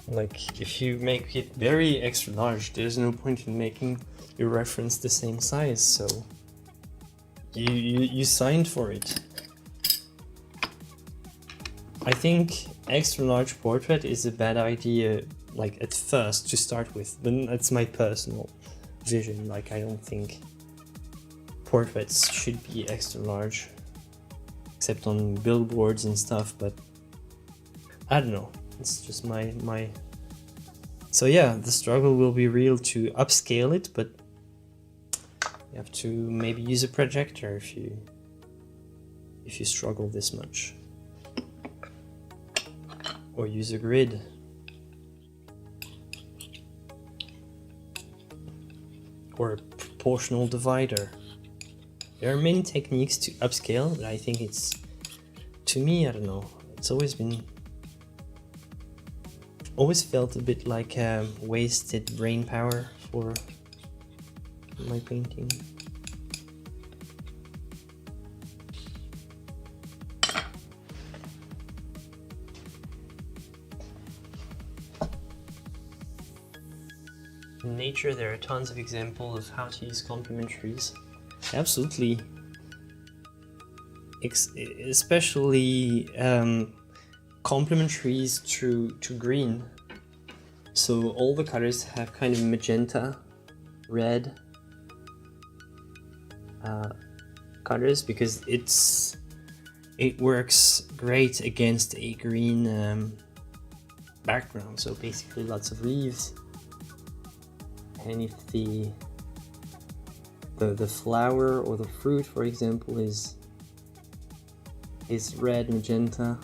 Like, if you make it very extra large, there's no point in making you reference the same size, so you signed for it. I think extra large portrait is a bad idea, like at first to start with, but that's my personal vision. Like, I don't think portraits should be extra large, except on billboards and stuff, but I don't know, it's just my so yeah, the struggle will be real to upscale it, but you have to maybe use a projector if you struggle this much. Or use a grid. Or a proportional divider. There are many techniques to upscale, but I think it's, to me, I don't know, it's always felt a bit like wasted brain power for my painting. In nature, there are tons of examples of how to use complementaries. Absolutely. Especially complementaries to green. So all the colors have kind of magenta, red colors, because it works great against a green background. So basically lots of leaves. And if the flower or the fruit, for example, is red, magenta,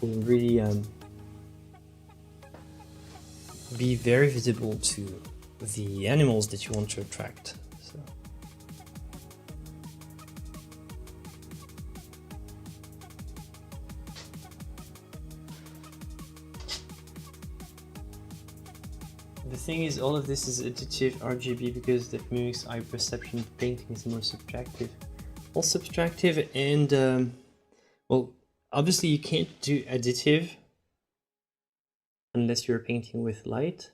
will really be very visible to the animals that you want to attract. So. The thing is, all of this is additive RGB because that mimics eye perception. Painting is more subtractive. All subtractive, and well, obviously you can't do additive unless you're painting with light.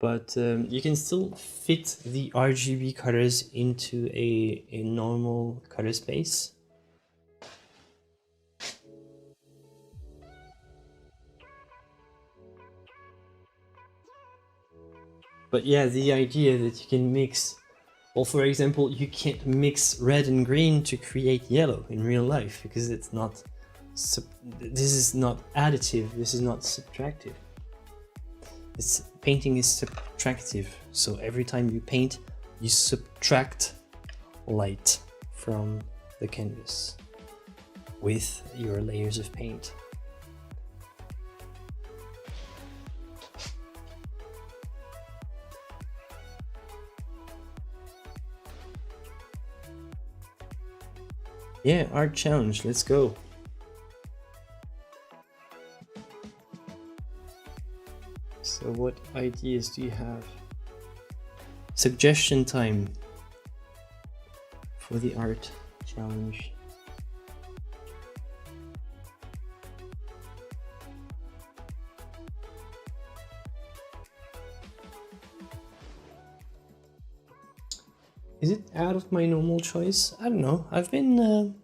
But you can still fit the RGB colors into a normal color space. But yeah, the idea that you can mix, well, for example, you can't mix red and green to create yellow in real life, because it's not, this is not additive, this is not subtractive. Painting is subtractive, so every time you paint, you subtract light from the canvas with your layers of paint. Yeah, art challenge, let's go. So what ideas do you have? Suggestion time for the art challenge. Is it out of my normal choice? I don't know. I've been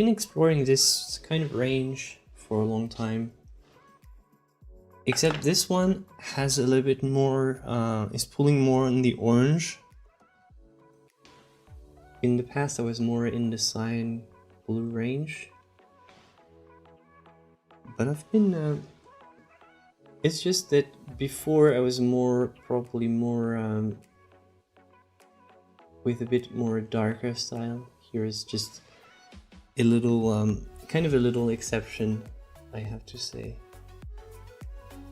exploring this kind of range for a long time. Except this one has a little bit more, is pulling more on the orange. In the past I was more in the cyan blue range. But I've been, it's just that before I was probably more with a bit more darker style. Here is just a little, kind of a little exception, I have to say.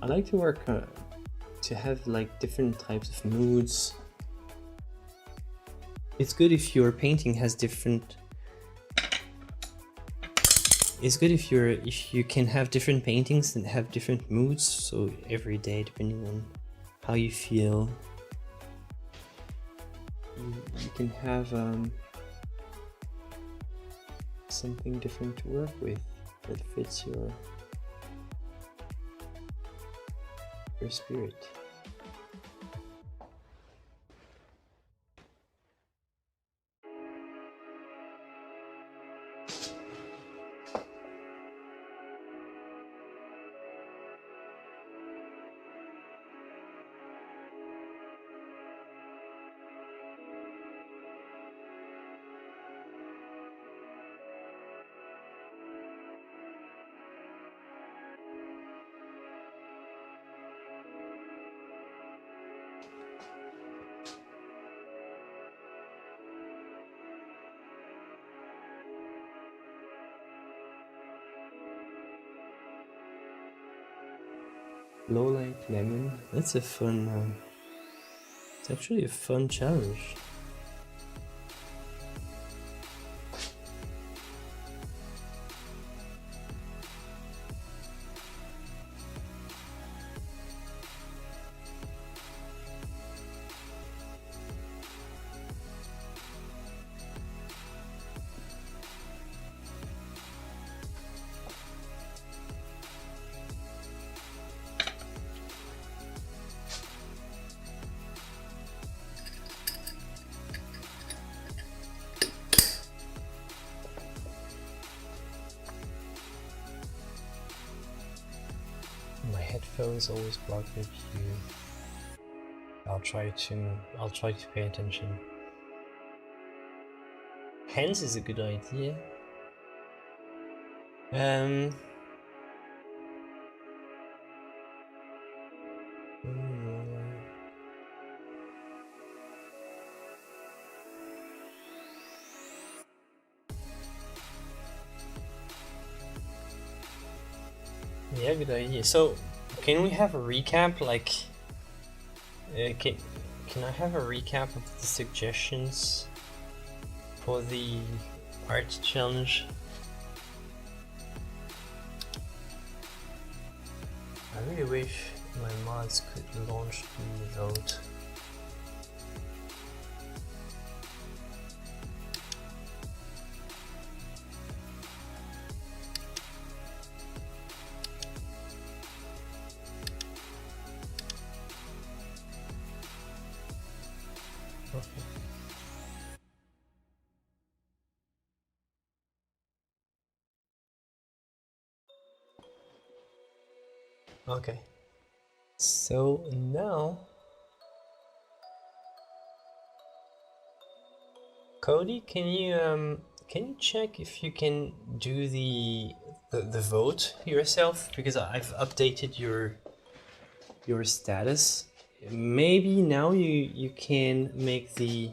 I like to work to have like different types of moods. It's good if your painting has different. It's good if you can have different paintings and have different moods. So every day, depending on how you feel, you can have something different to work with that fits your spirit. Low light lemon. That's a fun. It's actually a fun challenge. My headphones always block the view. I'll try to pay attention. Hands is a good idea. Yeah, good idea. So, can we have a recap? Like, can I have a recap of the suggestions for the art challenge? I really wish my mods could launch the vote. Okay. So now, Cody, can you check if you can do the vote yourself? Because I've updated your status. Maybe now you can make the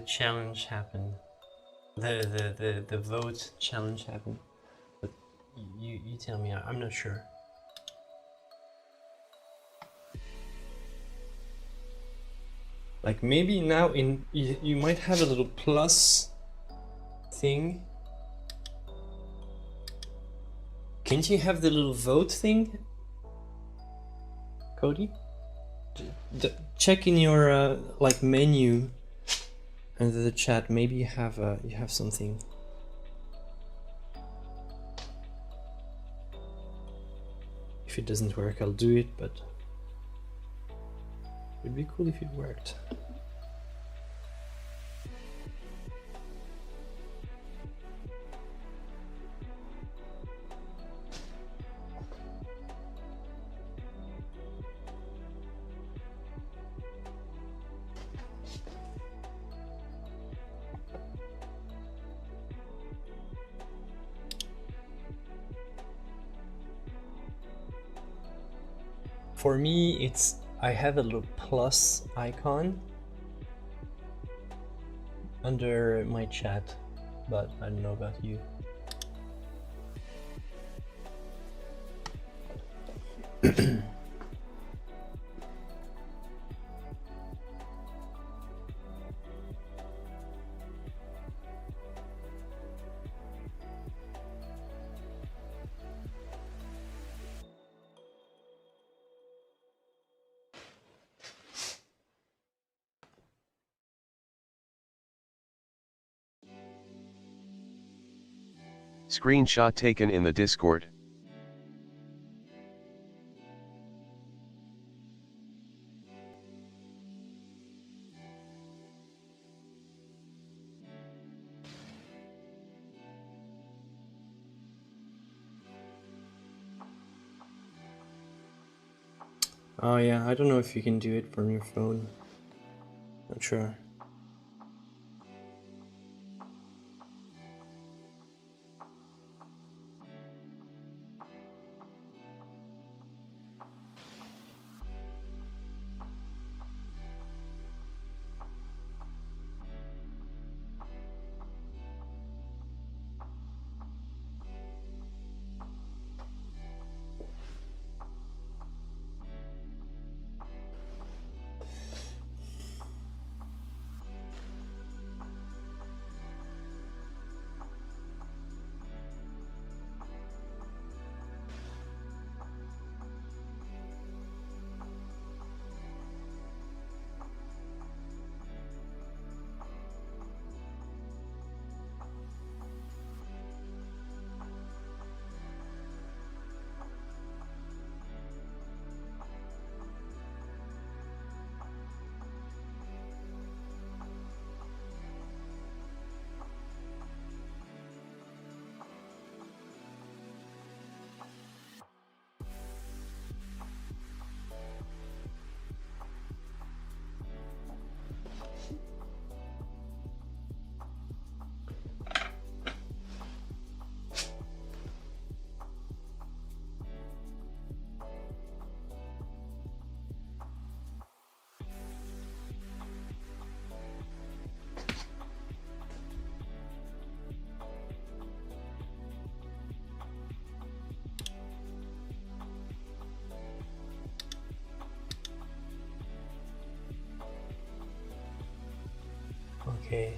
challenge happen. The vote challenge happen. But you tell me. I'm not sure. Like maybe now you might have a little plus thing. Can't you have the little vote thing, Cody? Check in your like menu under the chat. Maybe you have something. If it doesn't work, I'll do it, but it'd be cool if it worked. For me, I have a little plus icon under my chat, but I don't know about you. Screenshot taken in the Discord. Oh yeah, I don't know if you can do it from your phone. Not sure. Okay.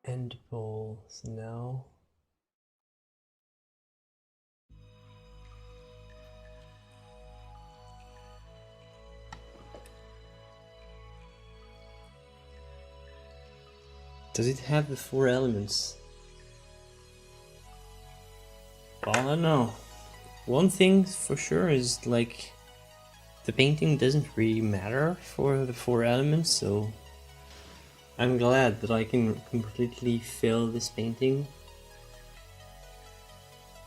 End poll. So now. Does it have the 4 elements? Well, I don't know. One thing for sure is like the painting doesn't really matter for the 4 elements, so I'm glad that I can completely fill this painting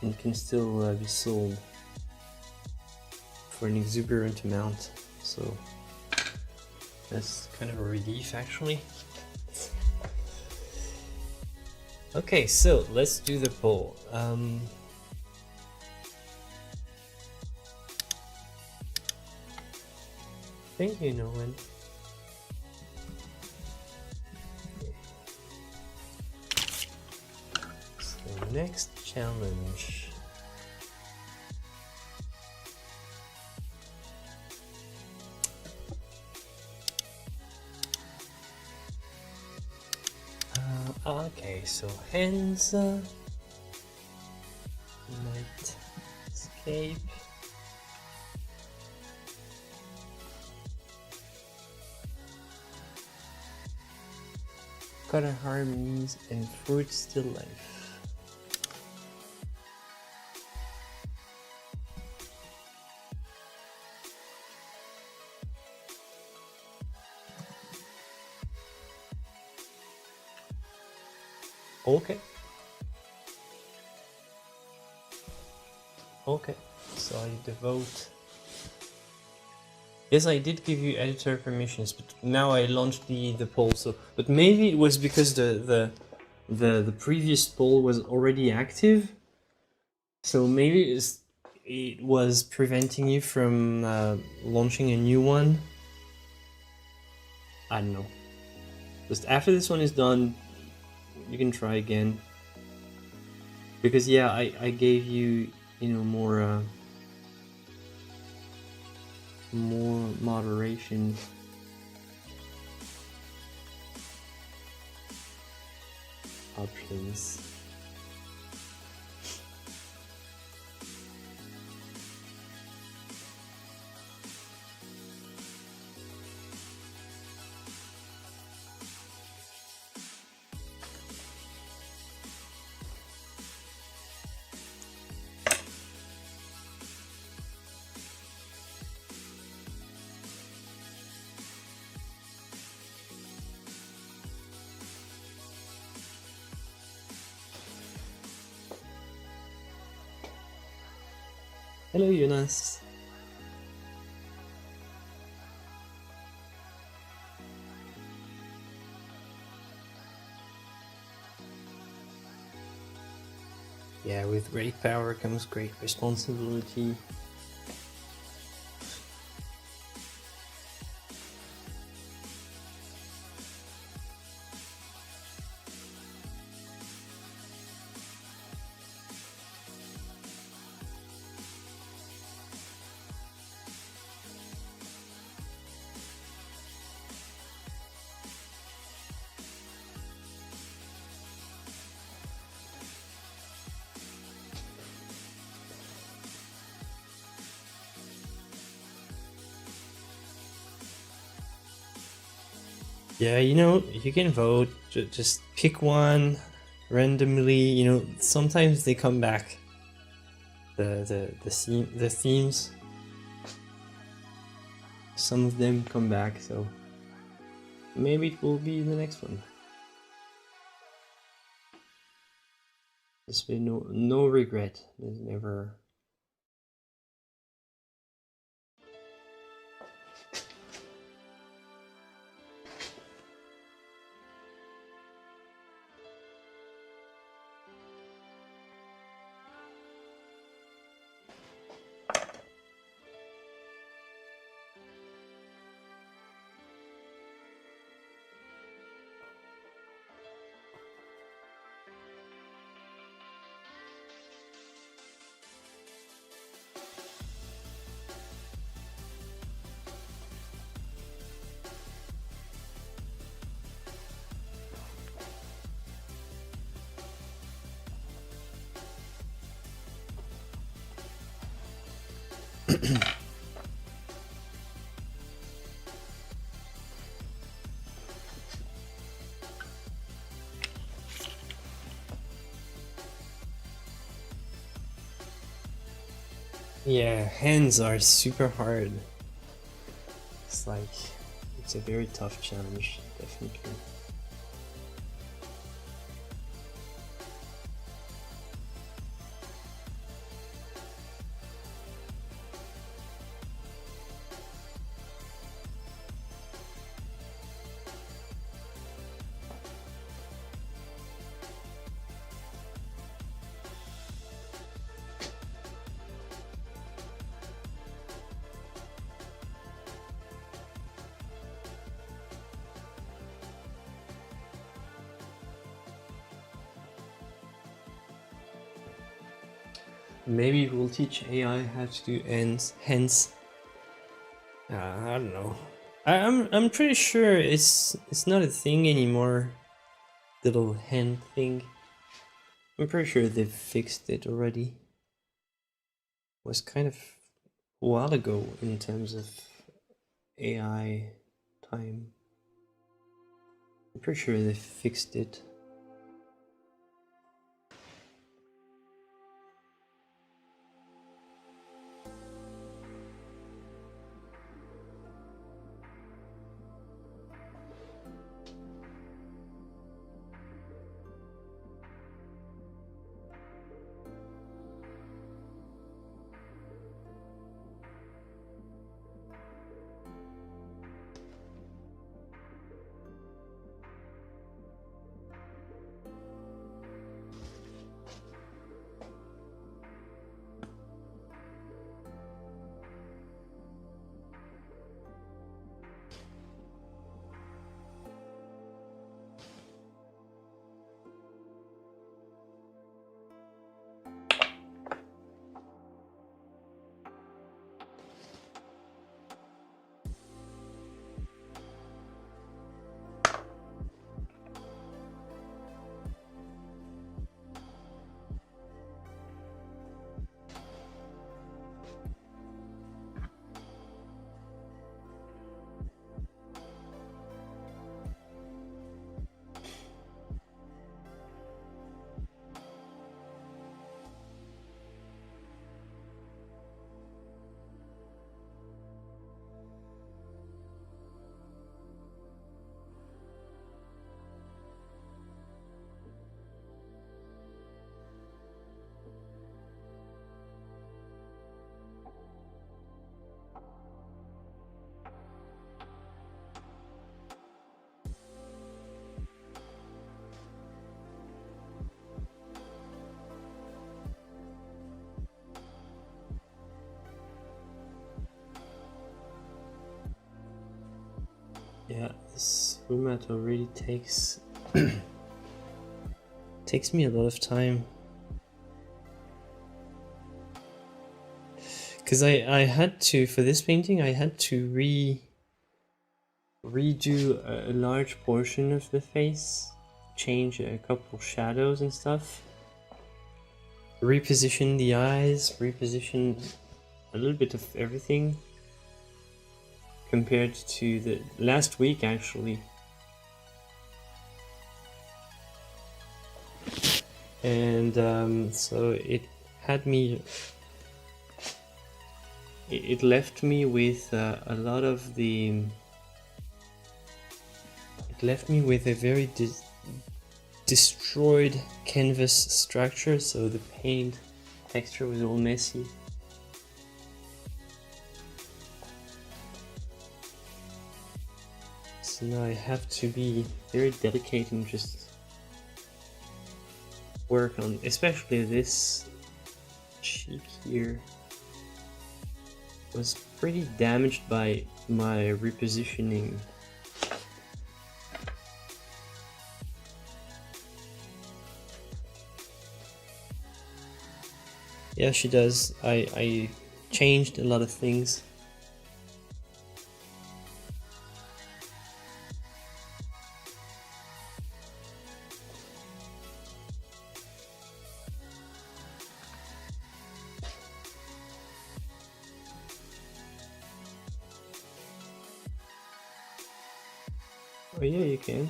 and can still be sold for an exuberant amount. So that's kind of a relief actually. Okay, so let's do the poll. Thank you, Nolan. So next challenge. Okay, so hands, night escape. Color harmonies and fruit still life. Okay. Okay, so I devote. Yes, I did give you editor permissions, but now I launched the poll. So, but maybe it was because the previous poll was already active. So maybe it was preventing you from launching a new one. I don't know. Just after this one is done, you can try again. Because yeah, I gave you, you know, more moderation. Options. Hello, Jonas. Yeah, with great power comes great responsibility. Yeah, you know, you can vote. Just pick one randomly. You know, sometimes they come back. The themes. Some of them come back, so maybe it will be the next one. There's been no regret. There's never. Yeah, hands are super hard. It's like, it's a very tough challenge, definitely. Maybe we'll teach AI how to do hands. I don't know. I'm pretty sure it's not a thing anymore. The little hand thing. I'm pretty sure they've fixed it already. It was kind of a while ago in terms of AI time. I'm pretty sure they fixed it. Yeah, this format already takes takes me a lot of time. Because I had to, for this painting, I had to redo a large portion of the face, change a couple shadows and stuff, reposition the eyes, reposition a little bit of everything compared to the last week actually. And so it had me, it left me with a lot of the, it left me with a very destroyed canvas structure, so the paint texture was all messy. So now I have to be very delicate and just work on, especially this cheek here was pretty damaged by my repositioning. Yeah, she does. I changed a lot of things. Oh yeah, you can.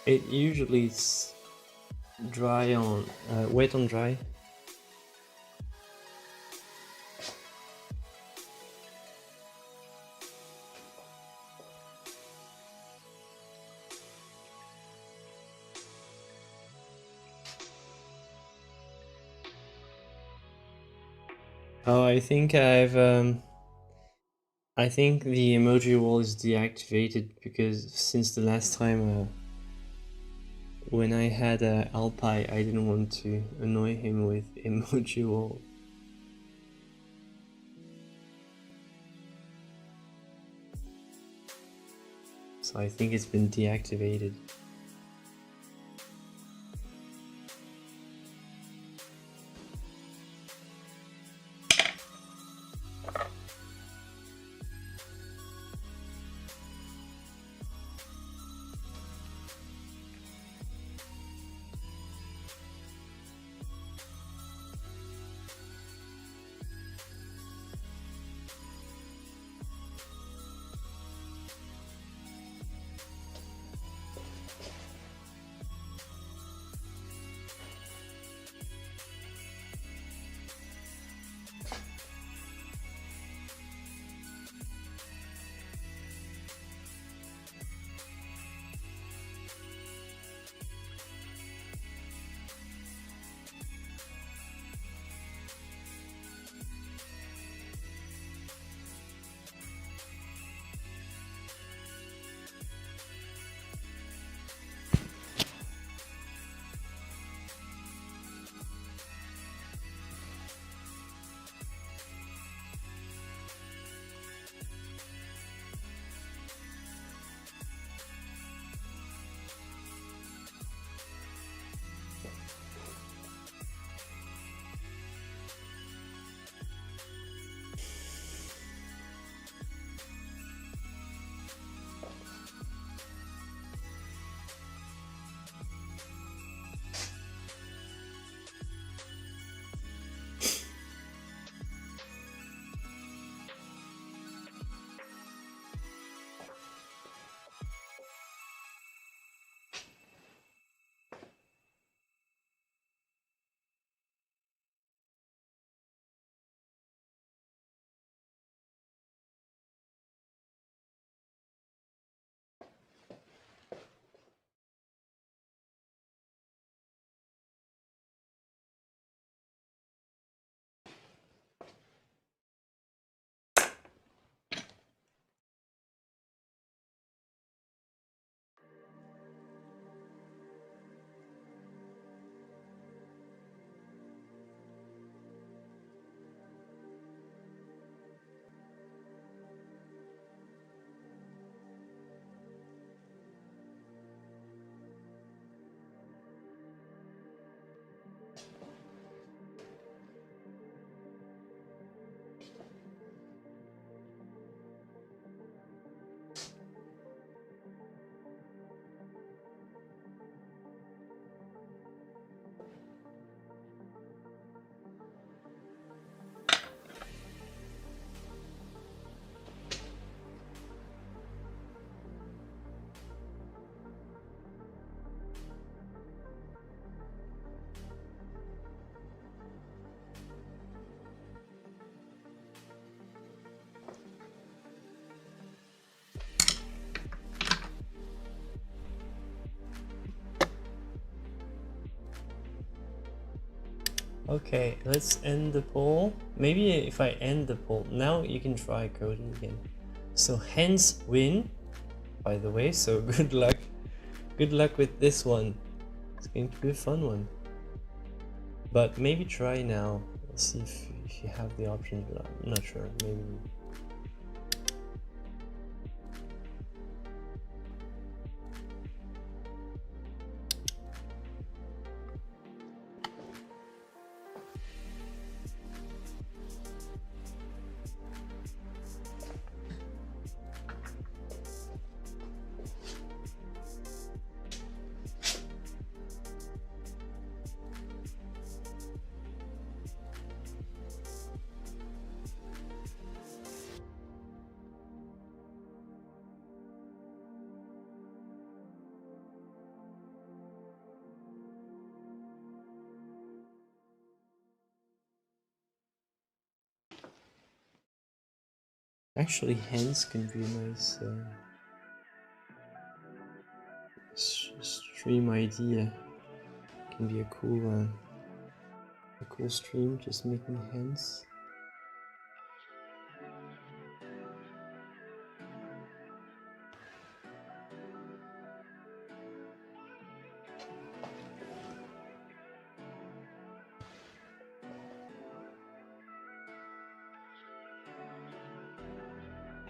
It usually is dry on, wet on dry. Oh, I think I think the emoji wall is deactivated because since the last time when I had Alpi, I didn't want to annoy him with emoji wall. So I think it's been deactivated. Okay, let's end the poll. Maybe if I end the poll, now you can try coding again. So hence win, by the way, so good luck. Good luck with this one. It's going to be a fun one. But maybe try now. Let's see if you have the option. I'm not sure, maybe. Actually, hands can be a nice stream idea. Can be a cool stream, just making hands.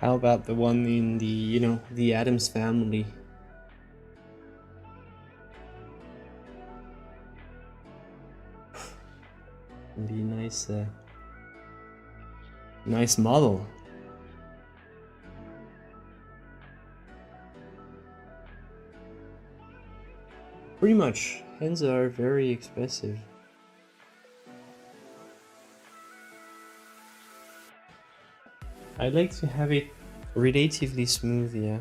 How about the one in the, you know, the Addams Family? Can be a nice model. Pretty much, hands are very expressive. I like to have it relatively smooth, yeah.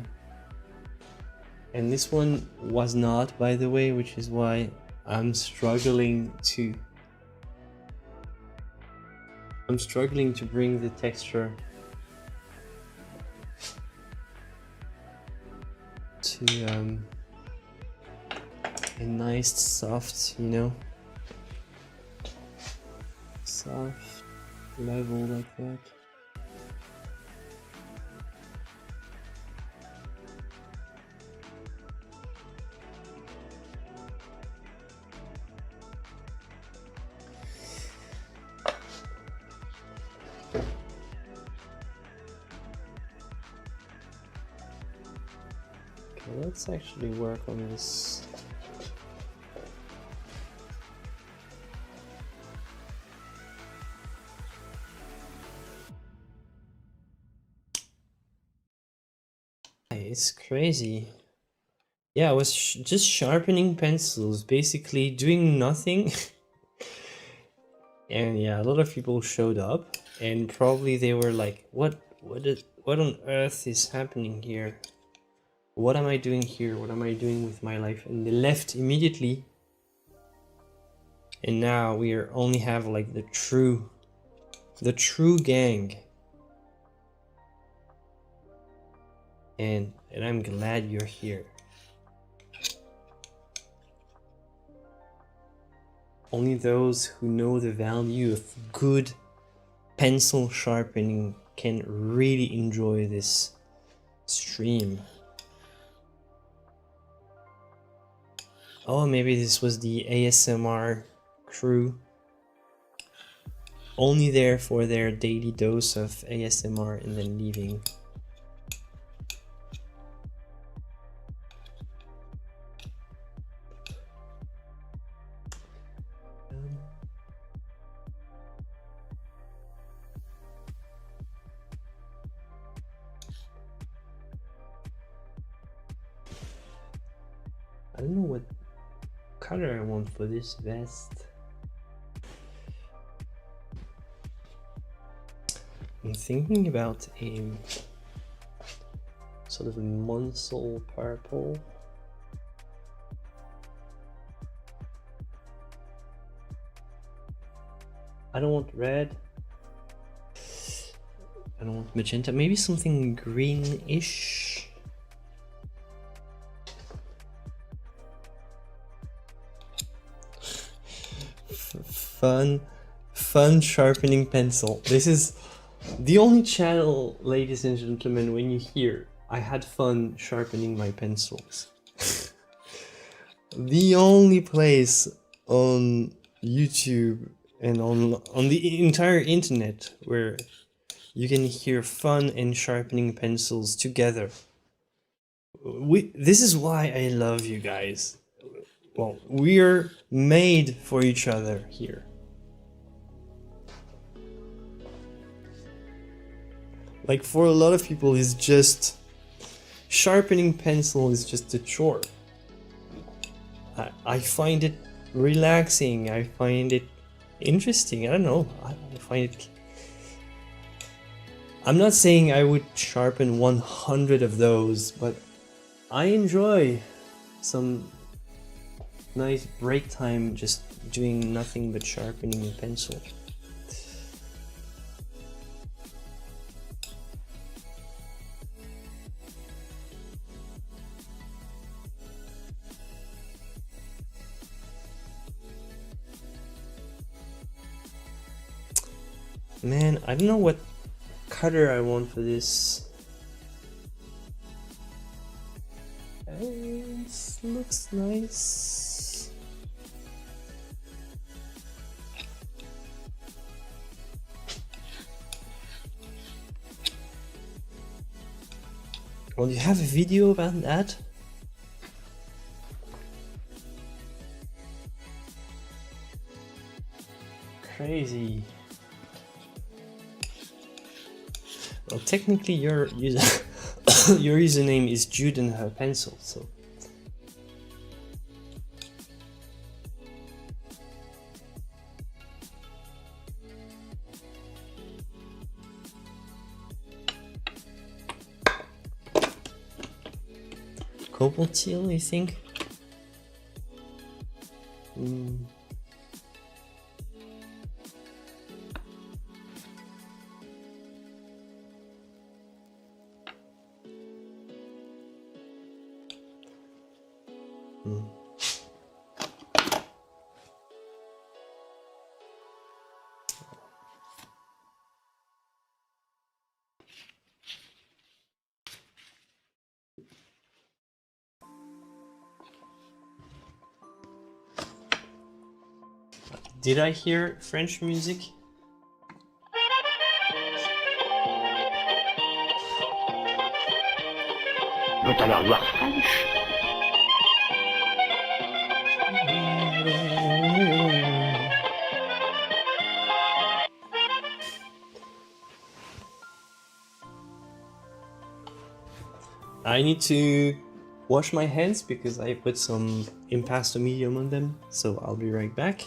And this one was not, by the way, which is why I'm struggling to bring the texture to a nice soft, you know, soft level like that. Let's actually work on this. It's crazy. Yeah, I was just sharpening pencils, basically doing nothing. And yeah, a lot of people showed up, and probably they were like, what on earth is happening here? What am I doing here? What am I doing with my life? And they left immediately. And now we only have like the true gang. And I'm glad you're here. Only those who know the value of good pencil sharpening can really enjoy this stream. Oh, maybe this was the ASMR crew. Only there for their daily dose of ASMR and then leaving. I don't know what color I want for this vest. I'm thinking about a sort of a Munsell purple. I don't want red. I don't want magenta. Maybe something greenish. Fun sharpening pencil. This is the only channel, ladies and gentlemen, when you hear I had fun sharpening my pencils. The only place on YouTube and on the entire internet where you can hear fun and sharpening pencils together. This is why I love you guys. Well, we're made for each other here. Like, for a lot of people, it's just sharpening pencil is just a chore. I find it relaxing. I find it interesting. I don't know. I find it. I'm not saying I would sharpen 100 of those, but I enjoy some nice break time just doing nothing but sharpening a pencil. Man, I don't know what color I want for this. It looks nice. Well, you have a video about that? Crazy. Well, technically your user your username is Jude and her pencil, so. Cobalt teal, you think? Did I hear French music? Peut alors voir French. I need to wash my hands because I put some impasto medium on them, so I'll be right back.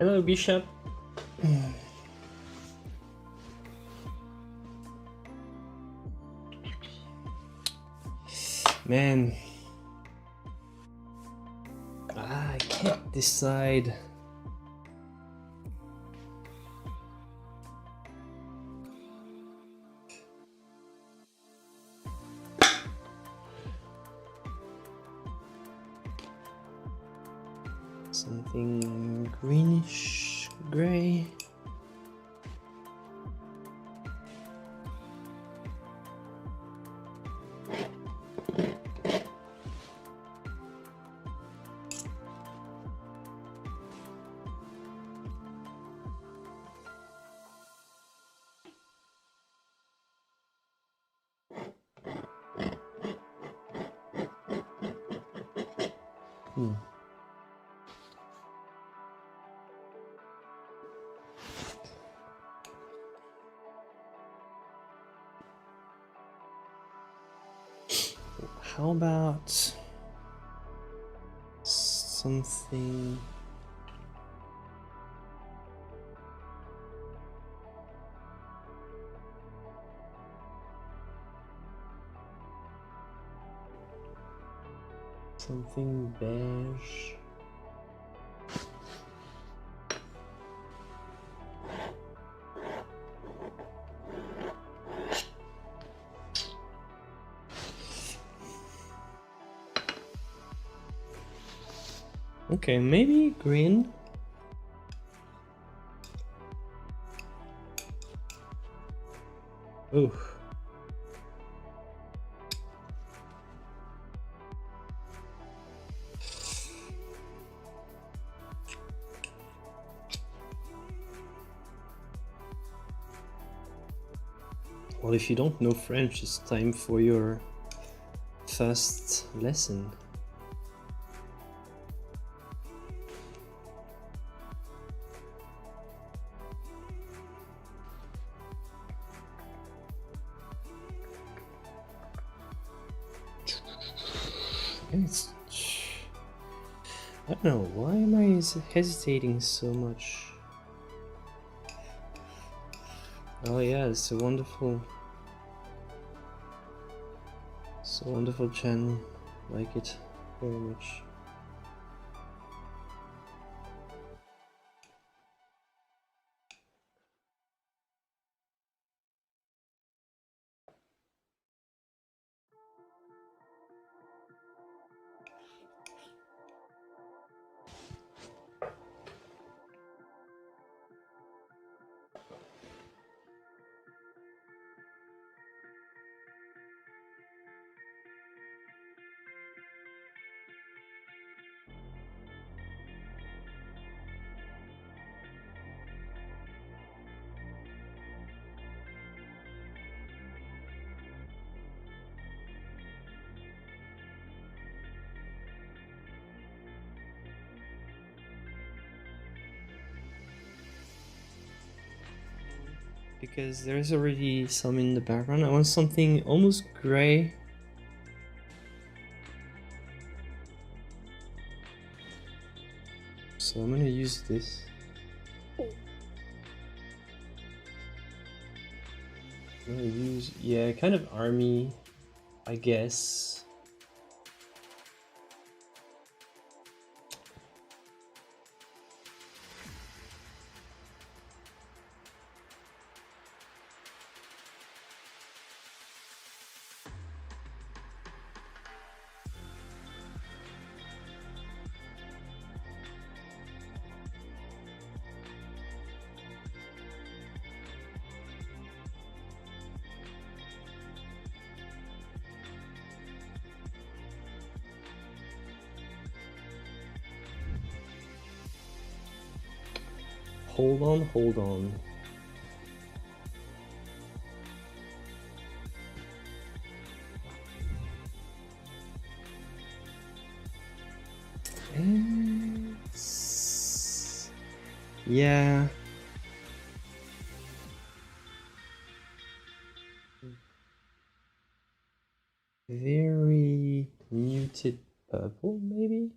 Hello, Bishop. Man, I can't decide. Something greenish gray. How about something? Something beige. Okay, maybe green. Ooh. Well, if you don't know French, it's time for your first lesson. It's... I don't know, why am I hesitating so much? Oh yeah, it's a wonderful channel. Like it very much. Because there's already some in the background. I want something almost gray. So I'm gonna use this. I'm gonna use, yeah, kind of army, I guess. Hold on. Yeah. Very muted purple, maybe?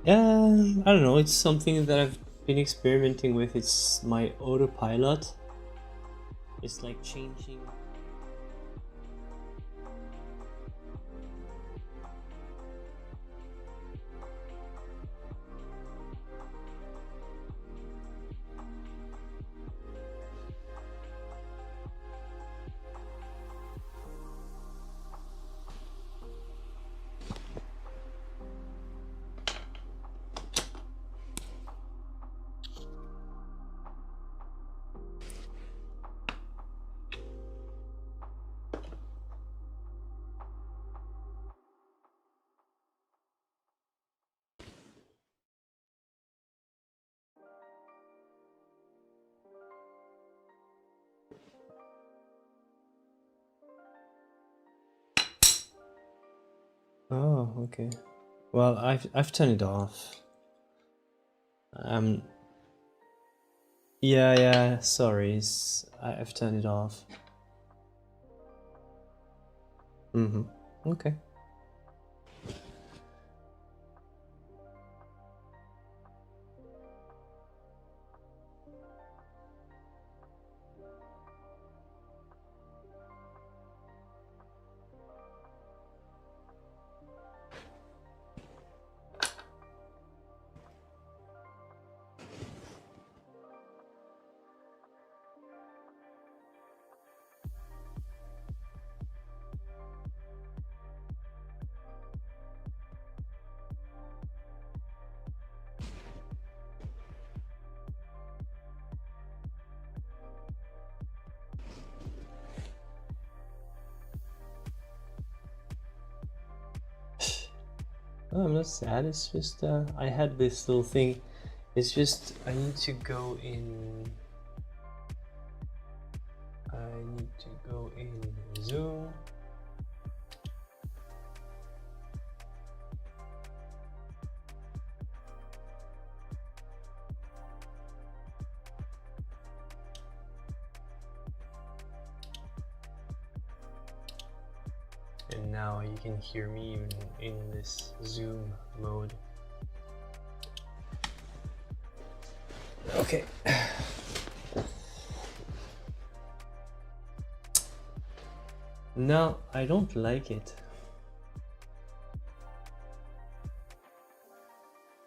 I don't know, it's something that I've been experimenting with. It's my autopilot. It's like changing. Oh, okay. Well, I've turned it off. Yeah, sorry. I've turned it off. Mm-hmm. Okay. Oh, I'm not sad. It's just I had this little thing. It's just I need to go in. I need to go in Zoom. And now you can hear me in this Zoom mode. Okay. No, I don't like it.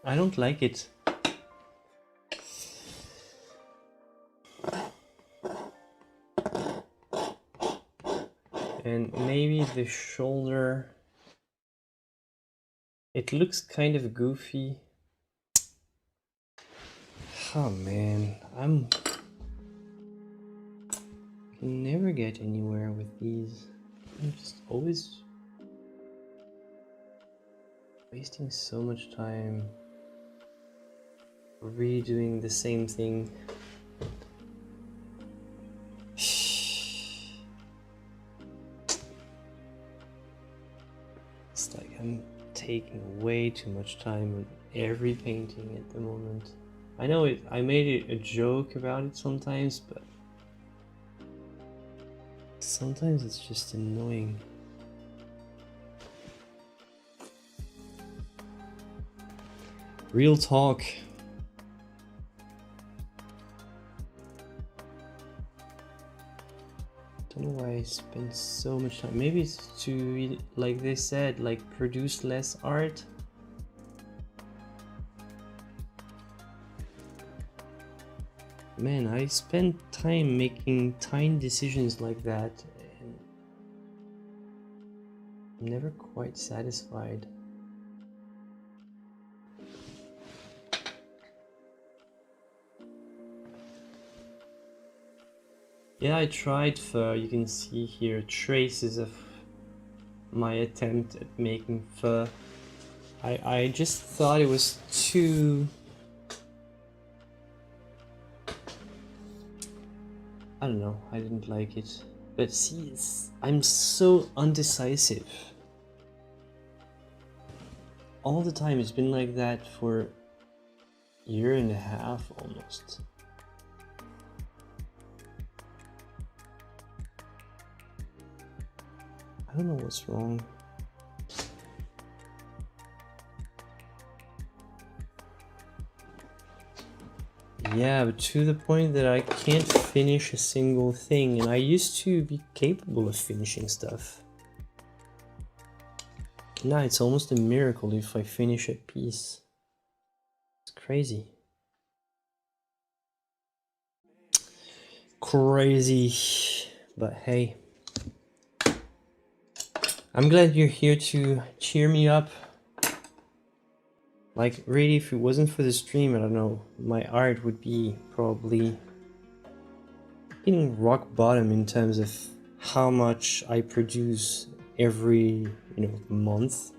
I don't like it. And maybe the shoulder, it looks kind of goofy. Oh man, can never get anywhere with these. I'm just always wasting so much time redoing the same thing. It's like I'm taking way too much time on every painting at the moment. I know it. I made it a joke about it sometimes, but sometimes it's just annoying. Real talk. Don't know why I spend so much time. Maybe it's to, like they said, like produce less art. Man, I spend time making tiny decisions like that and I'm never quite satisfied. Yeah, I tried fur. You can see here traces of my attempt at making fur. I just thought it was too... I don't know, I didn't like it. But see, I'm so undecisive. All the time, it's been like that for a year and a half almost. I don't know what's wrong. Yeah, but to the point that I can't finish a single thing, and I used to be capable of finishing stuff. Now it's almost a miracle if I finish a piece. It's crazy. Crazy. But hey. I'm glad you're here to cheer me up. Like, really, if it wasn't for the stream, I don't know, my art would be probably hitting rock bottom in terms of how much I produce every, month.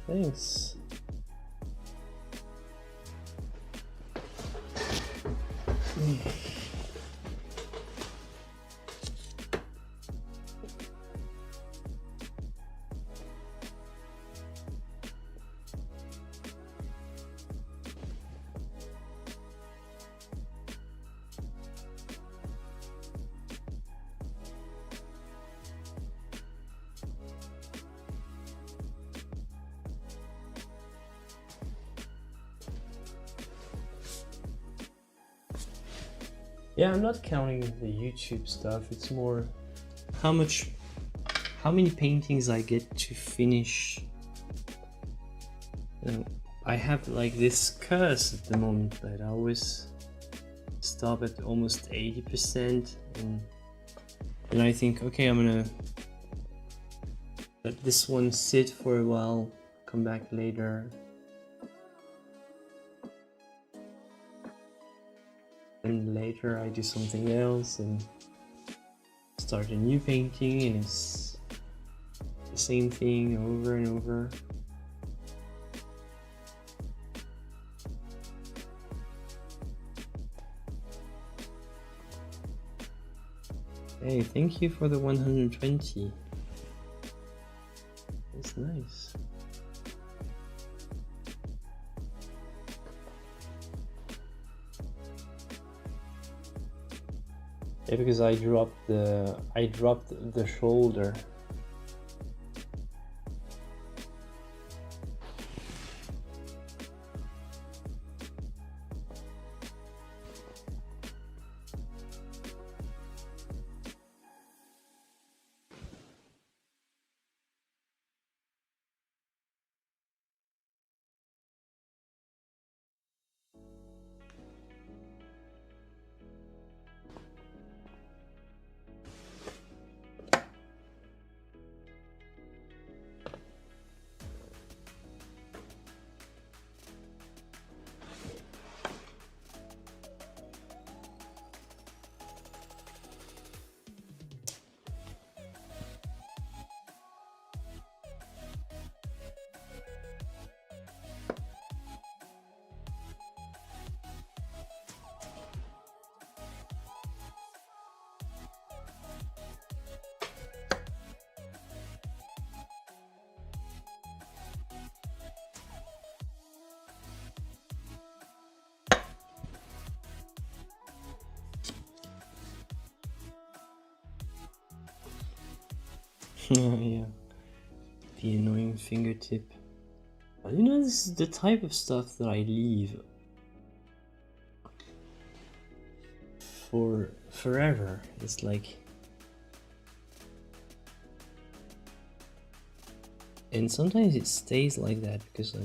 Thanks. Yeah, I'm not counting the YouTube stuff. It's more how many paintings I get to finish. I have like this curse at the moment that I always stop at almost 80%, and I think, okay, I'm gonna let this one sit for a while, come back later. And later I do something else and start a new painting, and it's the same thing over and over. Hey, thank you for the 120. That's nice. Yeah, because I dropped the shoulder. Yeah, the annoying fingertip. But you know, this is the type of stuff that I leave for forever. It's like, and sometimes it stays like that because I,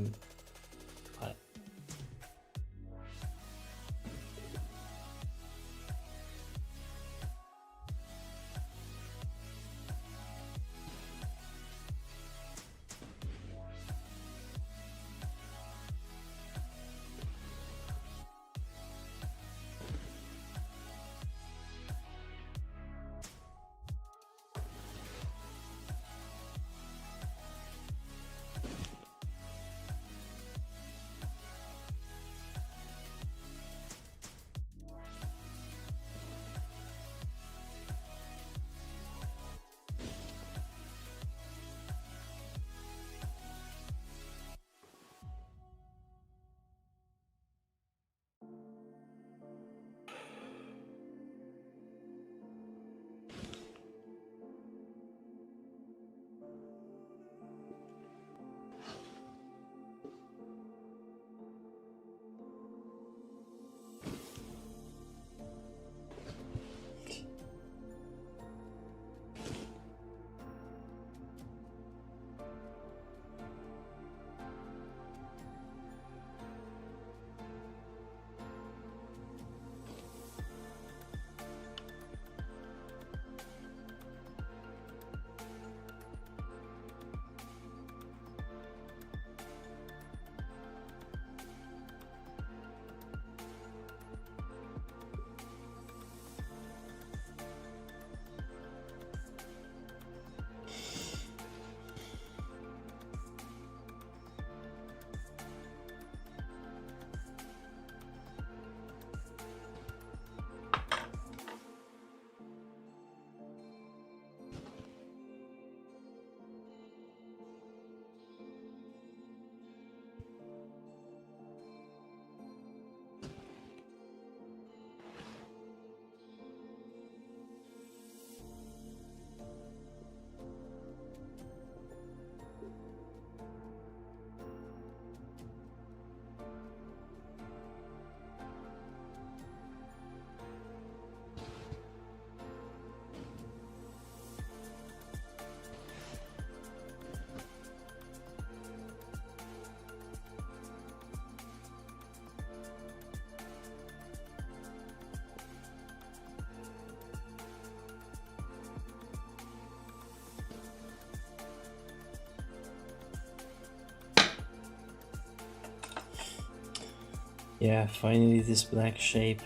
Yeah, finally this black shape.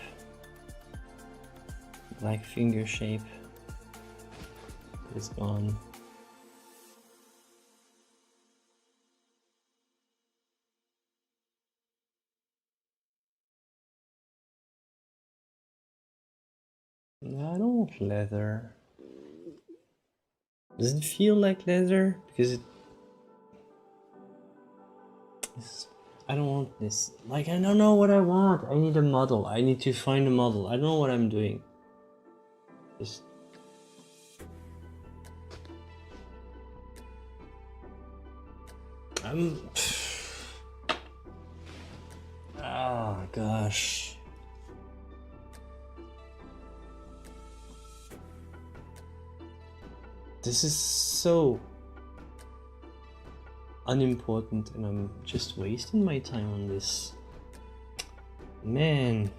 Black finger shape is gone. I don't want leather. Does it feel like leather? Because I don't want this. Like, I don't know what I want. I need a model. I need to find a model. I don't know what I'm doing. Just... Oh gosh. This is so unimportant and I'm just wasting my time on this. Man.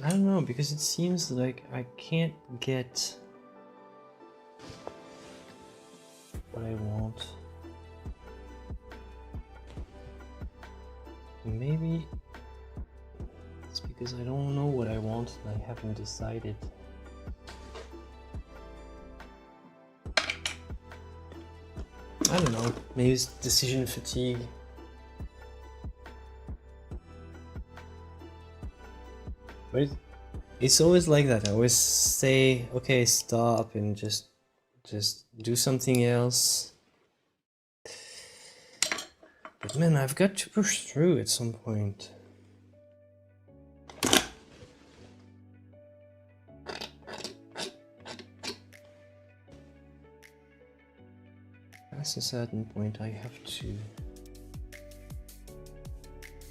I don't know, because it seems like I can't get what I want. Maybe it's because I don't know what I want and I haven't decided. I don't know, maybe it's decision fatigue. But it's always like that. I always say, okay, stop and just do something else. But man, I've got to push through at some point. Past a certain point, I have to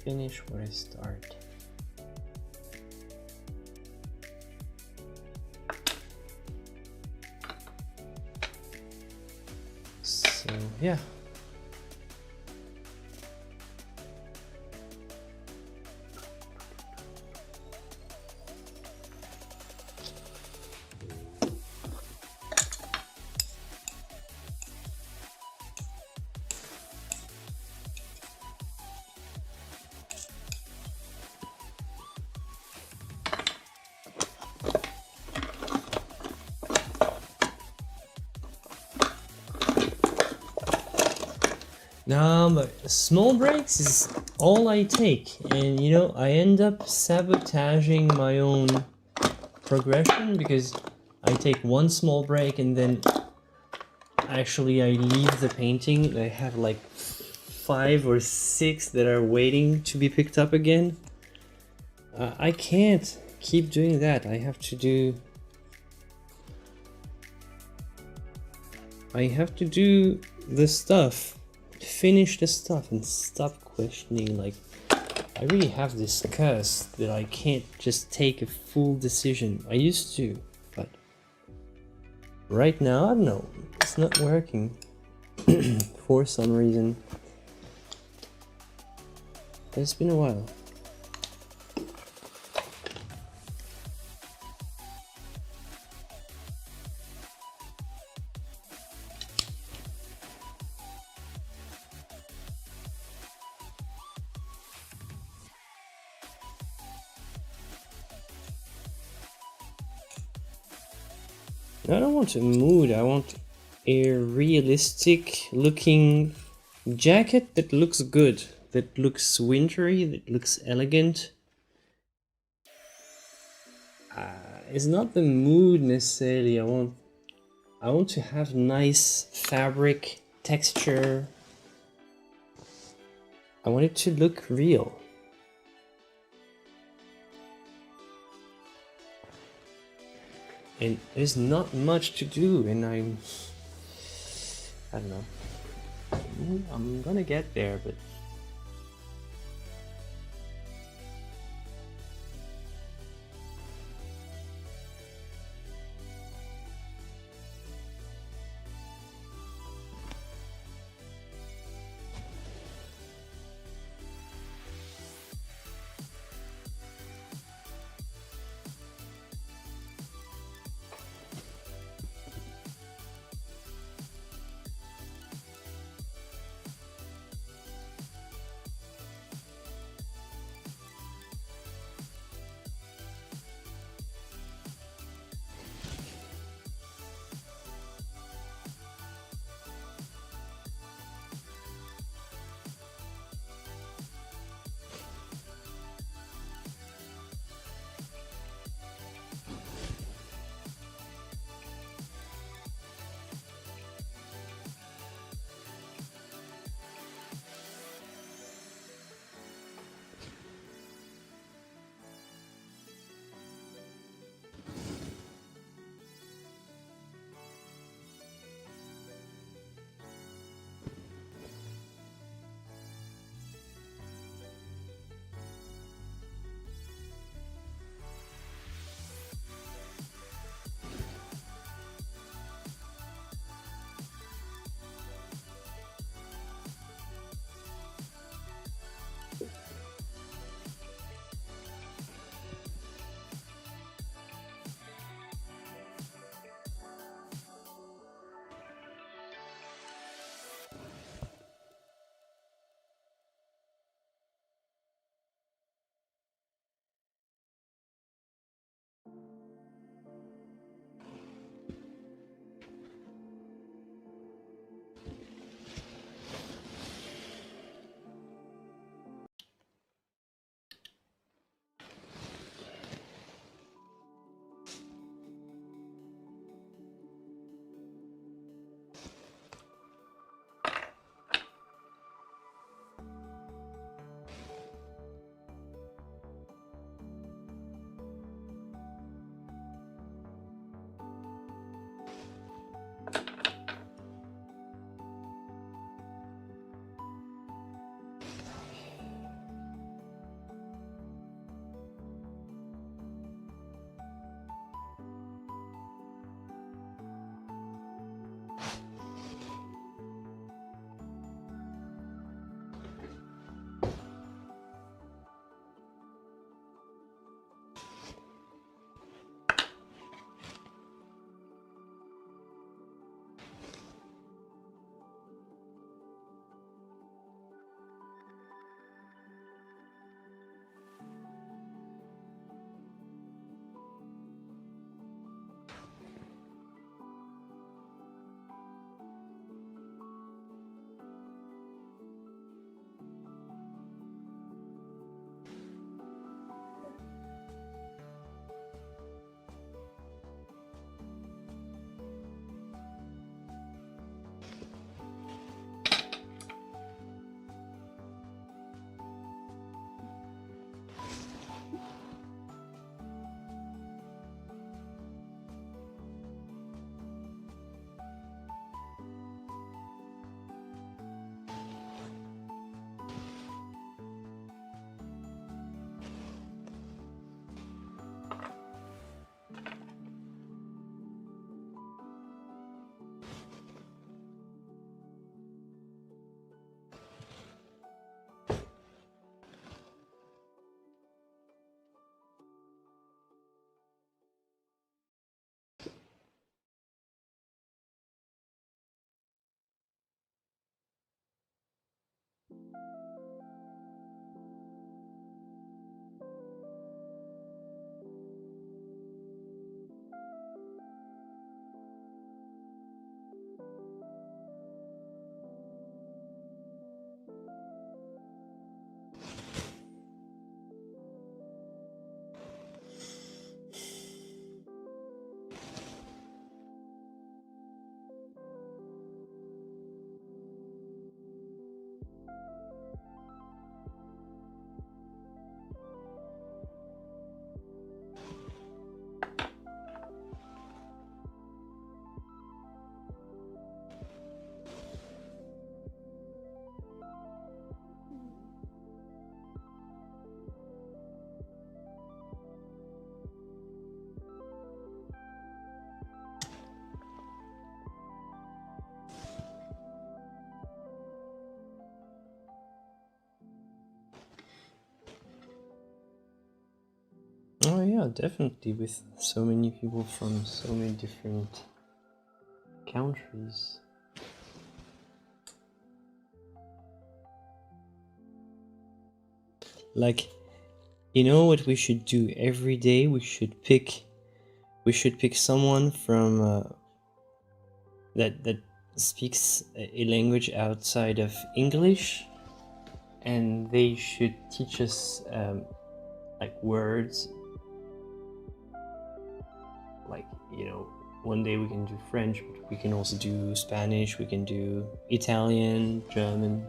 finish what I start. So yeah. No, but small breaks is all I take, and you know, I end up sabotaging my own progression because I take one small break and then actually I leave the painting. I have like 5 or 6 that are waiting to be picked up again. I can't keep doing that. I have to do the stuff. Finish the stuff and stop questioning. Like, I really have this curse that I can't just take a full decision. I used to, but right now, I don't know, it's not working for some reason. But it's been a while. I don't want a mood, I want a realistic looking jacket that looks good, that looks wintry, that looks elegant. It's not the mood necessarily. I want to have nice fabric texture. I want it to look real. And there's not much to do, and I don't know. I'm gonna get there, but yeah, definitely with so many people from so many different countries. Like, you know what we should do every day? We should pick someone from that speaks a language outside of English, and they should teach us like words. Like, you know, one day we can do French, but we can also do Spanish, we can do Italian, German,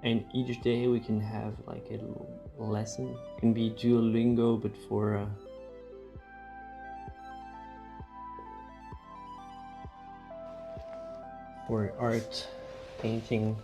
and each day we can have like a little lesson. It can be Duolingo, but for art, painting.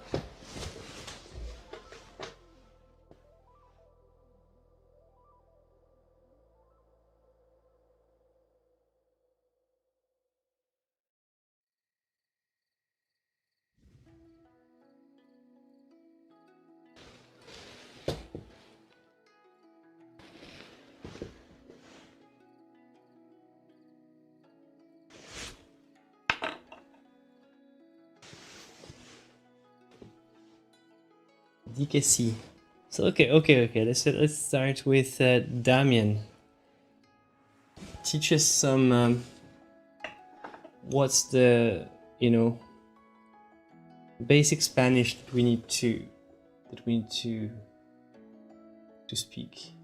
DKC. So okay. Let's start with Damien. Teach us some. What's the, you know, basic Spanish that we need to speak.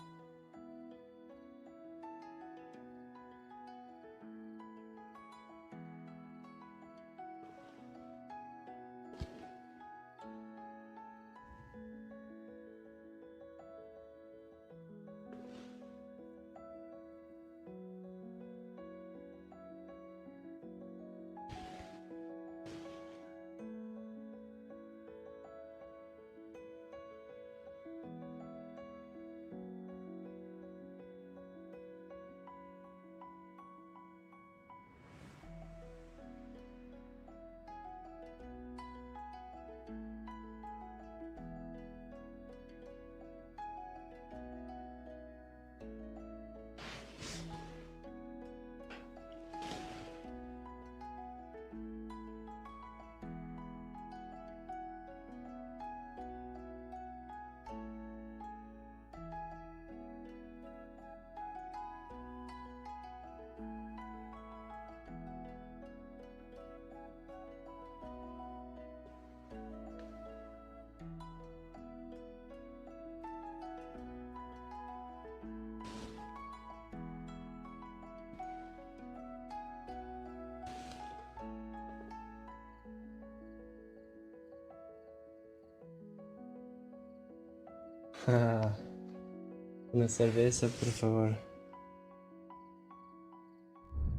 Una cerveza, por favor.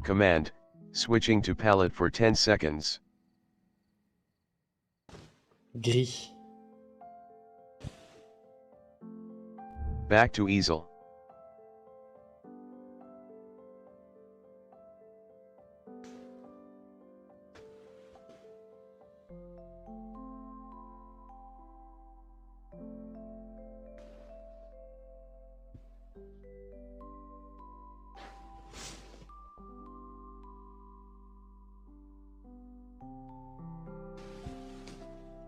Command, switching to palette for 10 seconds. Gris. Back to easel.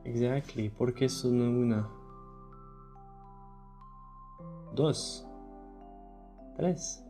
Exactly. ¿Por qué solo una? Dos. Tres.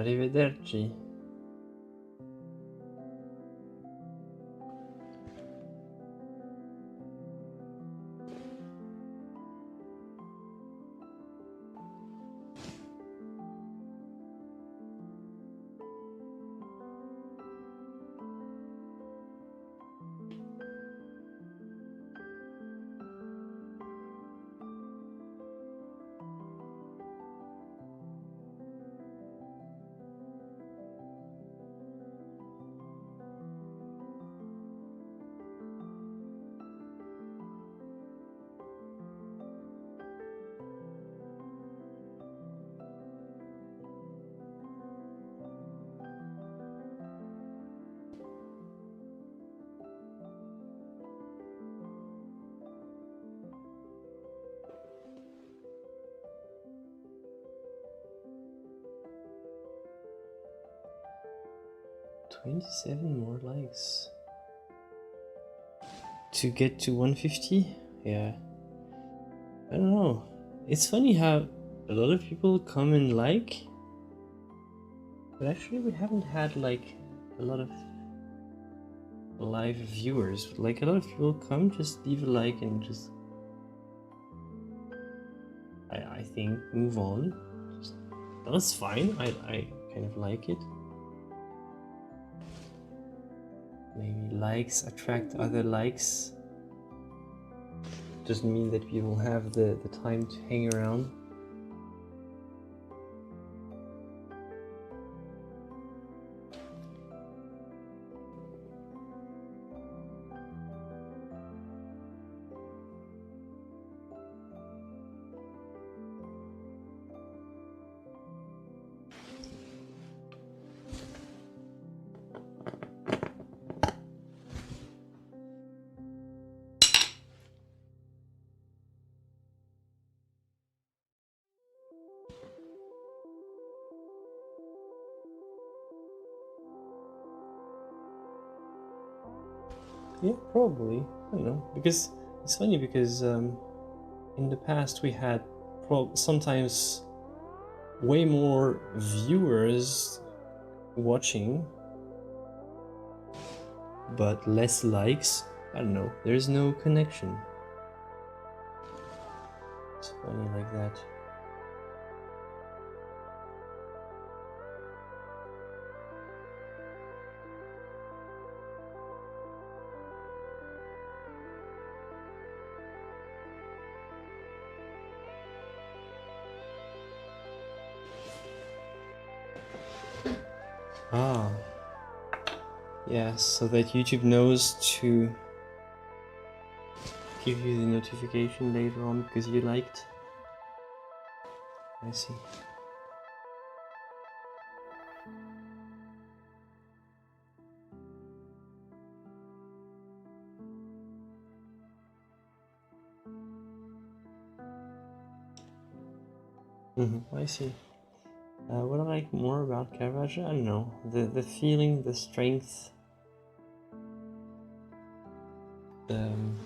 Arrivederci. $27 more likes to get to 150. Yeah, I don't know. It's funny how a lot of people come and like, but actually we haven't had like a lot of live viewers. Like a lot of people come, just leave a like and just I think move on. Just, that's fine. I kind of like it. Maybe likes attract other likes. Doesn't mean that people have the time to hang around. Yeah, probably. I don't know, because it's funny because in the past we had sometimes way more viewers watching, but less likes. I don't know. There's no connection. It's funny like that. Ah, yeah, so that YouTube knows to give you the notification later on because you liked. I see. I see. What I like more about Caravaggio, I don't know, the feeling, the strength, um,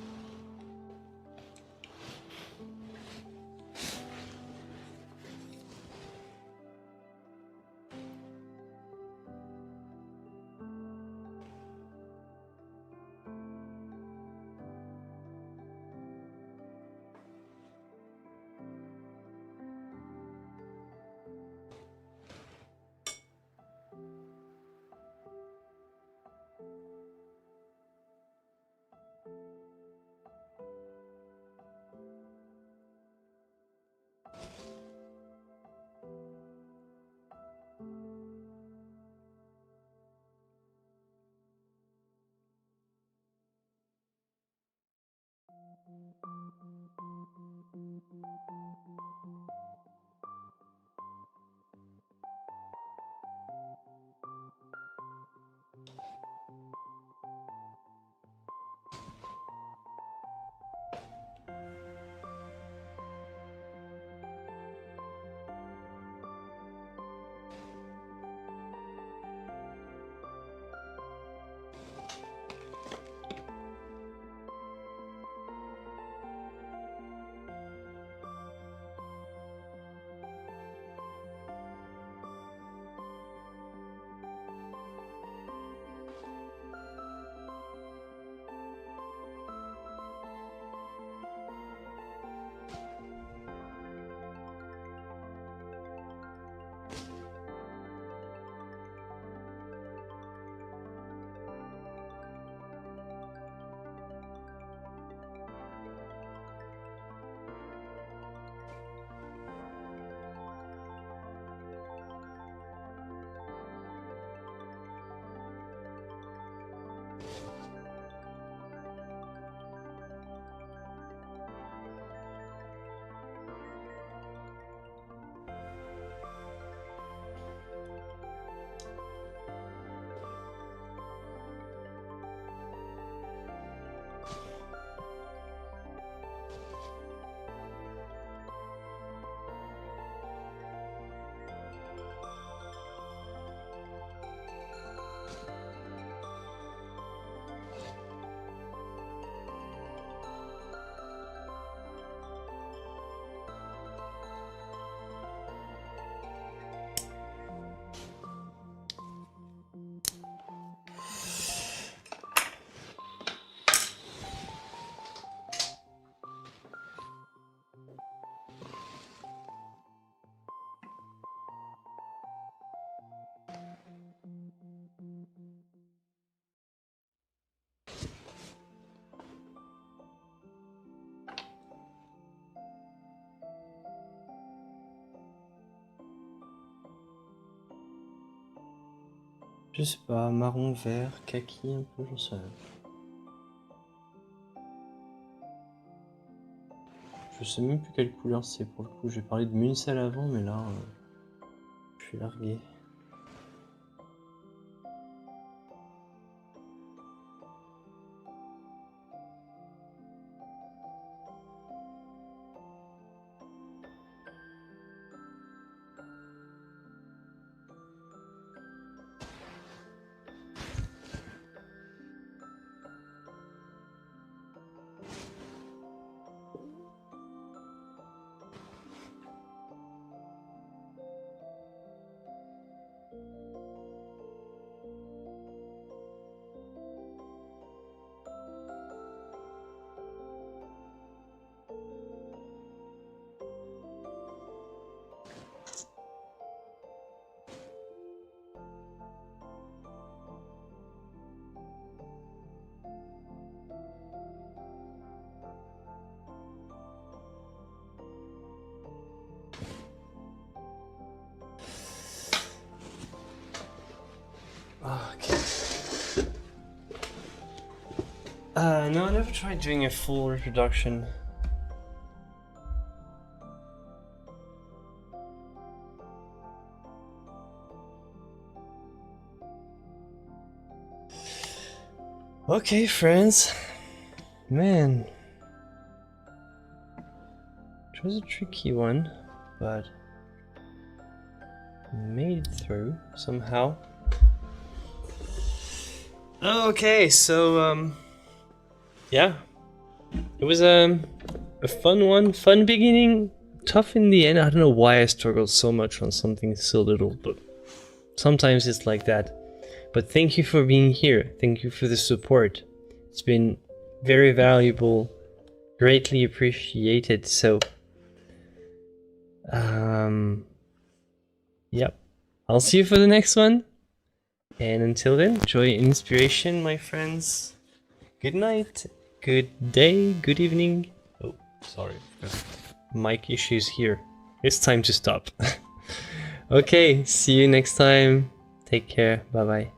Je sais pas, marron, vert, kaki, un peu, j'en sais rien. Je sais même plus quelle couleur c'est pour le coup. J'ai parlé de Munsell avant, mais là, je suis largué. Okay. No, I never tried doing a full reproduction. Okay, friends. Man. It was a tricky one, but made it through somehow. Okay, so yeah, it was a fun one, fun beginning, tough in the end. I don't know why I struggled so much on something so little, but sometimes it's like that. But thank you for being here. Thank you for the support. It's been very valuable, greatly appreciated. So, yep. I'll see you for the next one. And until then, joy and inspiration, my friends. Good night, good day, good evening. Oh, sorry. Mic issues here. It's time to stop. Okay, see you next time. Take care. Bye bye.